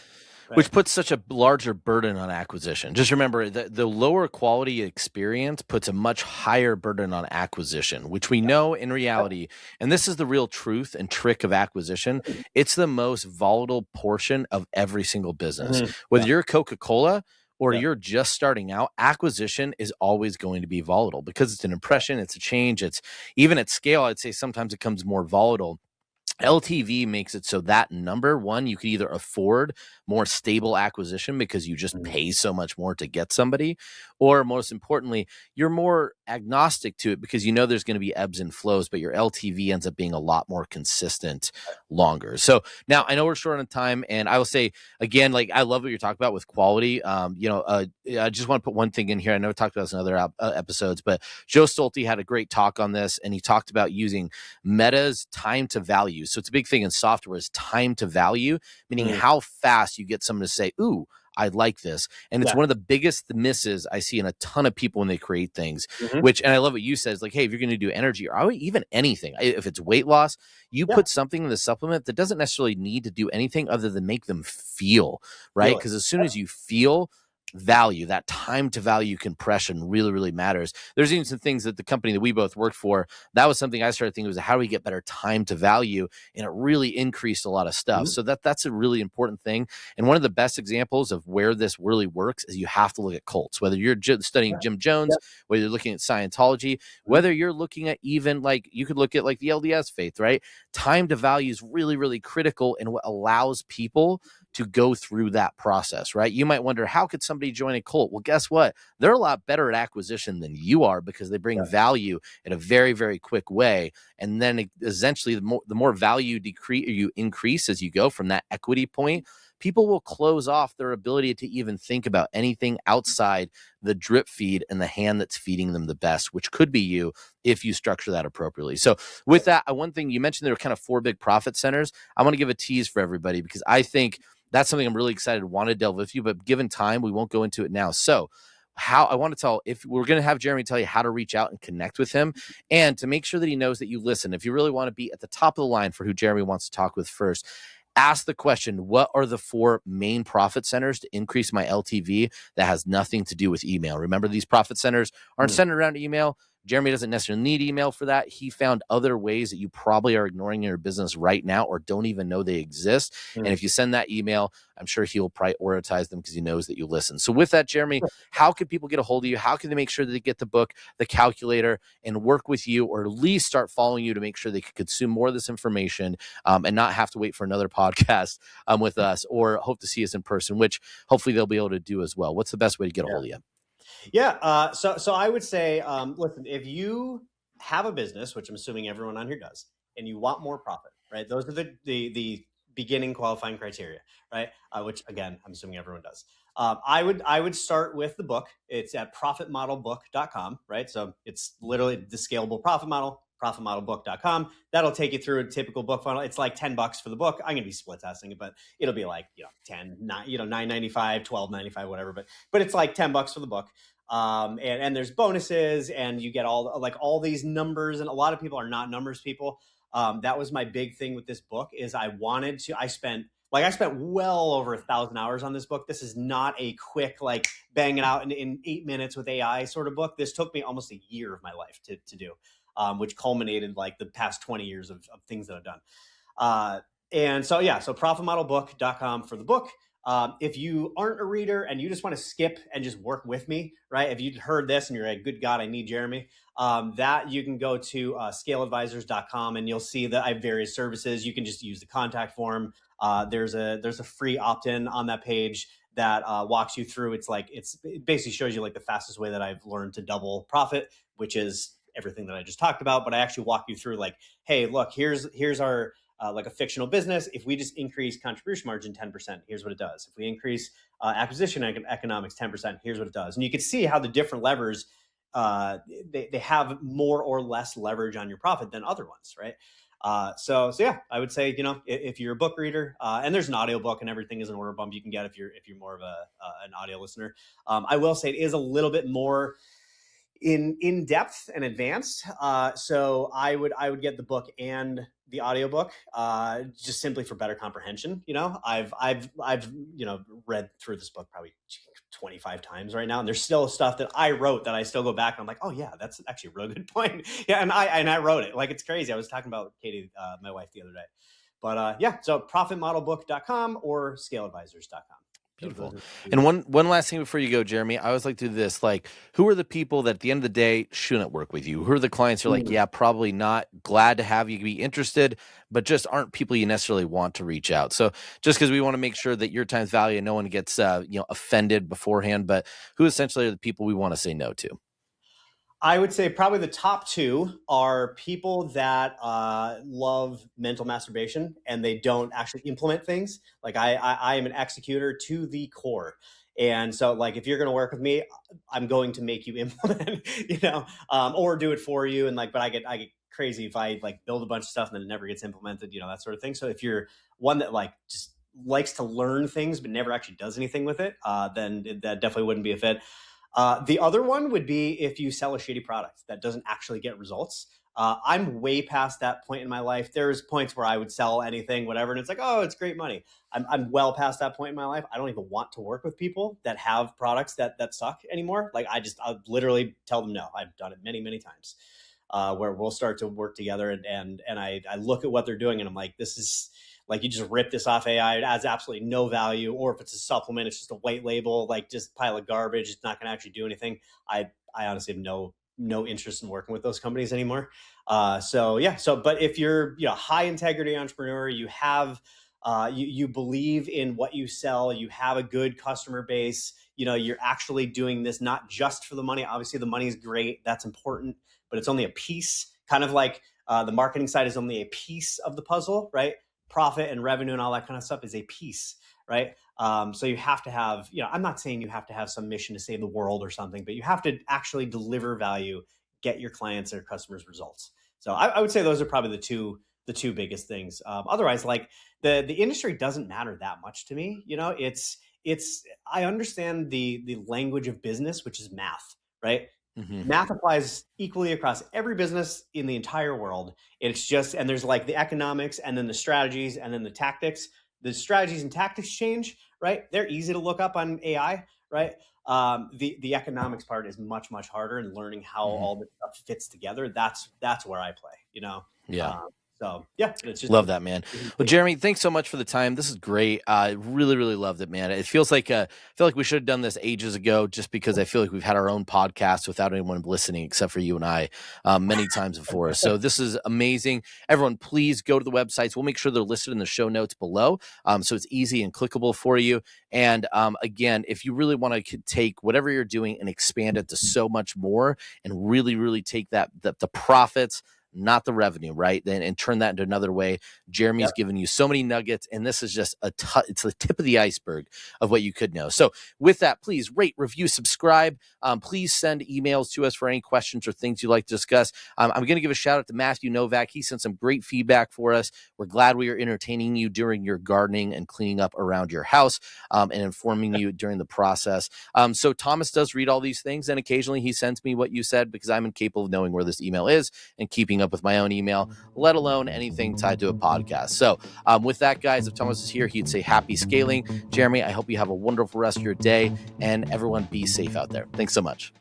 right? Which puts such a larger burden on acquisition. Just remember that the lower quality experience puts a much higher burden on acquisition, which we know in reality, and this is the real truth and trick of acquisition, it's the most volatile portion of every single business. Mhm. Whether Yeah, you're Coca-Cola or yeah, you're just starting out, acquisition is always going to be volatile because it's an impression, it's a change, it's even at scale, I'd say sometimes it comes more volatile. yeah. LTV makes it so that number one, you could either afford more stable acquisition because you just Mhm. pay so much more to get somebody, or most importantly, you're more agnostic to it because you know there's going to be ebbs and flows, but your LTV ends up being a lot more consistent longer. So now I know we're short on time, and I will say again, like I love what you're talking about with quality. I just want to put one thing in here. I know we talked about this in other episodes, but Joe Stolte had a great talk on this, and he talked about using Meta's time to value. So it's a big thing in software is time to value, meaning Mhm. how fast you get someone to say, ooh, I like this. And it's Yeah. one of the biggest misses I see in a ton of people when they create things, Mhm. which, and I love what you said, is like, hey, if you're going to do energy or even anything, if it's weight loss, you Yeah. put something in the supplement that doesn't necessarily need to do anything other than make them feel, right? Feel it. Because as soon as you feel, value, that time to value compression really, really matters. There's even some things that the company that we both worked for, that was something I started thinking was how do we get better time to value? And it really increased a lot of stuff. So that's a really important thing. And one of the best examples of where this really works is you have to look at cults, whether you're studying Jim Jones, whether you're looking at Scientology, whether you're looking at even like, you could look at like the LDS faith, right? Time to value is really, really critical in what allows people to go through that process, right? You might wonder, how could somebody join a cult? Well, guess what? They're a lot better at acquisition than you are because they bring value in a very, very quick way. And then essentially the more value you increase as you go from that equity point, people will close off their ability to even think about anything outside the drip feed and the hand that's feeding them the best, which could be you if you structure that appropriately. So with that, one thing you mentioned, there are kind of 4 big profit centers. I want to give a tease for everybody because I think that's something I'm really excited to want to delve with you, but given time, we won't go into it now. So how I want to tell, if we're going to have Jeremy tell you how to reach out and connect with him and to make sure that he knows that you listen. If you really want to be at the top of the line for who Jeremy wants to talk with first, ask the question, what are the 4 main profit centers to increase my LTV that has nothing to do with email? Remember, these profit centers aren't centered around email. Jeremy doesn't necessarily need email for that. He found other ways that you probably are ignoring in your business right now or don't even know they exist. And if you send that email, I'm sure he'll prioritize them because he knows that you listen. So with that, Jeremy, how can people get a hold of you? How can they make sure that they get the book, the calculator, and work with you, or at least start following you to make sure they can consume more of this information and not have to wait for another podcast with us, or hope to see us in person, which hopefully they'll be able to do as well? What's the best way to get a hold of you? Yeah. So I would say, listen, if you have a business, which I'm assuming everyone on here does, and you want more profit, right? Those are the beginning qualifying criteria, right? Which again, I'm assuming everyone does. I would start with the book. It's at profitmodelbook.com, right? So it's literally the scalable profit model, profitmodelbook.com. That'll take you through a typical book funnel. It's like $10 for the book. I'm going to be split testing it, but it'll be like, 10, $9.95, $12.95, whatever. But it's like $10 for the book. And there's bonuses and you get all these numbers, and a lot of people are not numbers people. That was my big thing with this book is I spent well over 1,000 hours on this book. This is not a quick, like bang it out in 8 minutes with AI sort of book. This took me almost a year of my life to do, which culminated like the past 20 years of things that I've done. And so profitmodelbook.com for the book. If you aren't a reader and you just want to skip and just work with me, right? If you'd heard this and you're like, good God, I need Jeremy, that you can go to scaleadvisors.com and you'll see that I have various services. You can just use the contact form. There's a free opt-in on that page that walks you through. It basically shows you like the fastest way that I've learned to double profit, which is everything that I just talked about. But I actually walk you through like, hey, look, here's our like a fictional business. If we just increase contribution margin 10%, here's what it does. If we increase acquisition economics 10%, here's what it does. And you can see how the different levers, they have more or less leverage on your profit than other ones, right? So yeah, I would say, if you're a book reader, and there's an audio book and everything is an order bump you can get if you're more of an audio listener. I will say it is a little bit more in depth and advanced. So I would get the book and the audiobook, just simply for better comprehension. I've read through this book probably 25 times right now, and there's still stuff that I wrote that I still go back and I'm like, oh yeah, that's actually a real good point. Yeah, and I wrote it. Like, it's crazy. I was talking about Katie, my wife, the other day. But so profitmodelbook.com or scaleadvisors.com. Beautiful. And one last thing before you go, Jeremy, I always like to do this. Like, who are the people that at the end of the day shouldn't work with you? Who are the clients who are like, yeah, probably not, glad to have you, be interested, but just aren't people you necessarily want to reach out? So just because we want to make sure that your time's value and no one gets offended beforehand, but who essentially are the people we want to say no to? I would say probably the top 2 are people that love mental masturbation and they don't actually implement things. Like I am an executor to the core. And so like, if you're going to work with me, I'm going to make you implement, or do it for you. And like, but I get crazy if I like build a bunch of stuff and then it never gets implemented, that sort of thing. So if you're one that like just likes to learn things, but never actually does anything with it, then that definitely wouldn't be a fit. The other one would be if you sell a shitty product that doesn't actually get results. I'm way past that point in my life. There's points where I would sell anything, whatever, and it's like, oh, it's great money. I'm well past that point in my life. I don't even want to work with people that have products that suck anymore. Like I'll literally tell them no. I've done it many, many times. Where we'll start to work together, and I look at what they're doing, and I'm like, this is like, you just rip this off AI. It adds absolutely no value. Or if it's a supplement, it's just a white label, like just pile of garbage. It's not going to actually do anything. I honestly have no interest in working with those companies anymore. So yeah. So, but if you're, high integrity entrepreneur, you have, you believe in what you sell, you have a good customer base, you're actually doing this not just for the money. Obviously the money is great. That's important, but it's only a piece, kind of like the marketing side is only a piece of the puzzle, right? Profit and revenue and all that kind of stuff is a piece, right? So you have to have, I'm not saying you have to have some mission to save the world or something, but you have to actually deliver value, get your clients or customers results. So I would say those are probably the two biggest things. Otherwise, like the industry doesn't matter that much to me. I understand the language of business, which is math, right? Mm-hmm. Math applies equally across every business in the entire world. It's just, and there's like the economics and then the strategies and then the tactics. The strategies and tactics change, right? They're easy to look up on AI, right? The economics part is much, much harder, and learning how all this stuff fits together. That's where I play. Yeah. So yeah, it's just love that, man. Well, Jeremy, thanks so much for the time. This is great. I really, really loved it, man. It feels like I feel like we should have done this ages ago, just because I feel like we've had our own podcast without anyone listening except for you and I many times before. So this is amazing. Everyone, please go to the websites. We'll make sure they're listed in the show notes below, so it's easy and clickable for you. And again, if you really want to take whatever you're doing and expand it to so much more, and really, really take the profits, not the revenue, right? And turn that into another way. Jeremy's given you so many nuggets, and this is just it's the tip of the iceberg of what you could know. So with that, please rate, review, subscribe. Please send emails to us for any questions or things you'd like to discuss. I'm going to give a shout out to Matthew Novak. He sent some great feedback for us. We're glad we are entertaining you during your gardening and cleaning up around your house, and informing you during the process. So Thomas does read all these things, and occasionally he sends me what you said, because I'm incapable of knowing where this email is and keeping up with my own email, let alone anything tied to a podcast. So with that, guys, if Thomas is here, he'd say happy scaling. Jeremy, I hope you have a wonderful rest of your day, and everyone be safe out there. Thanks so much.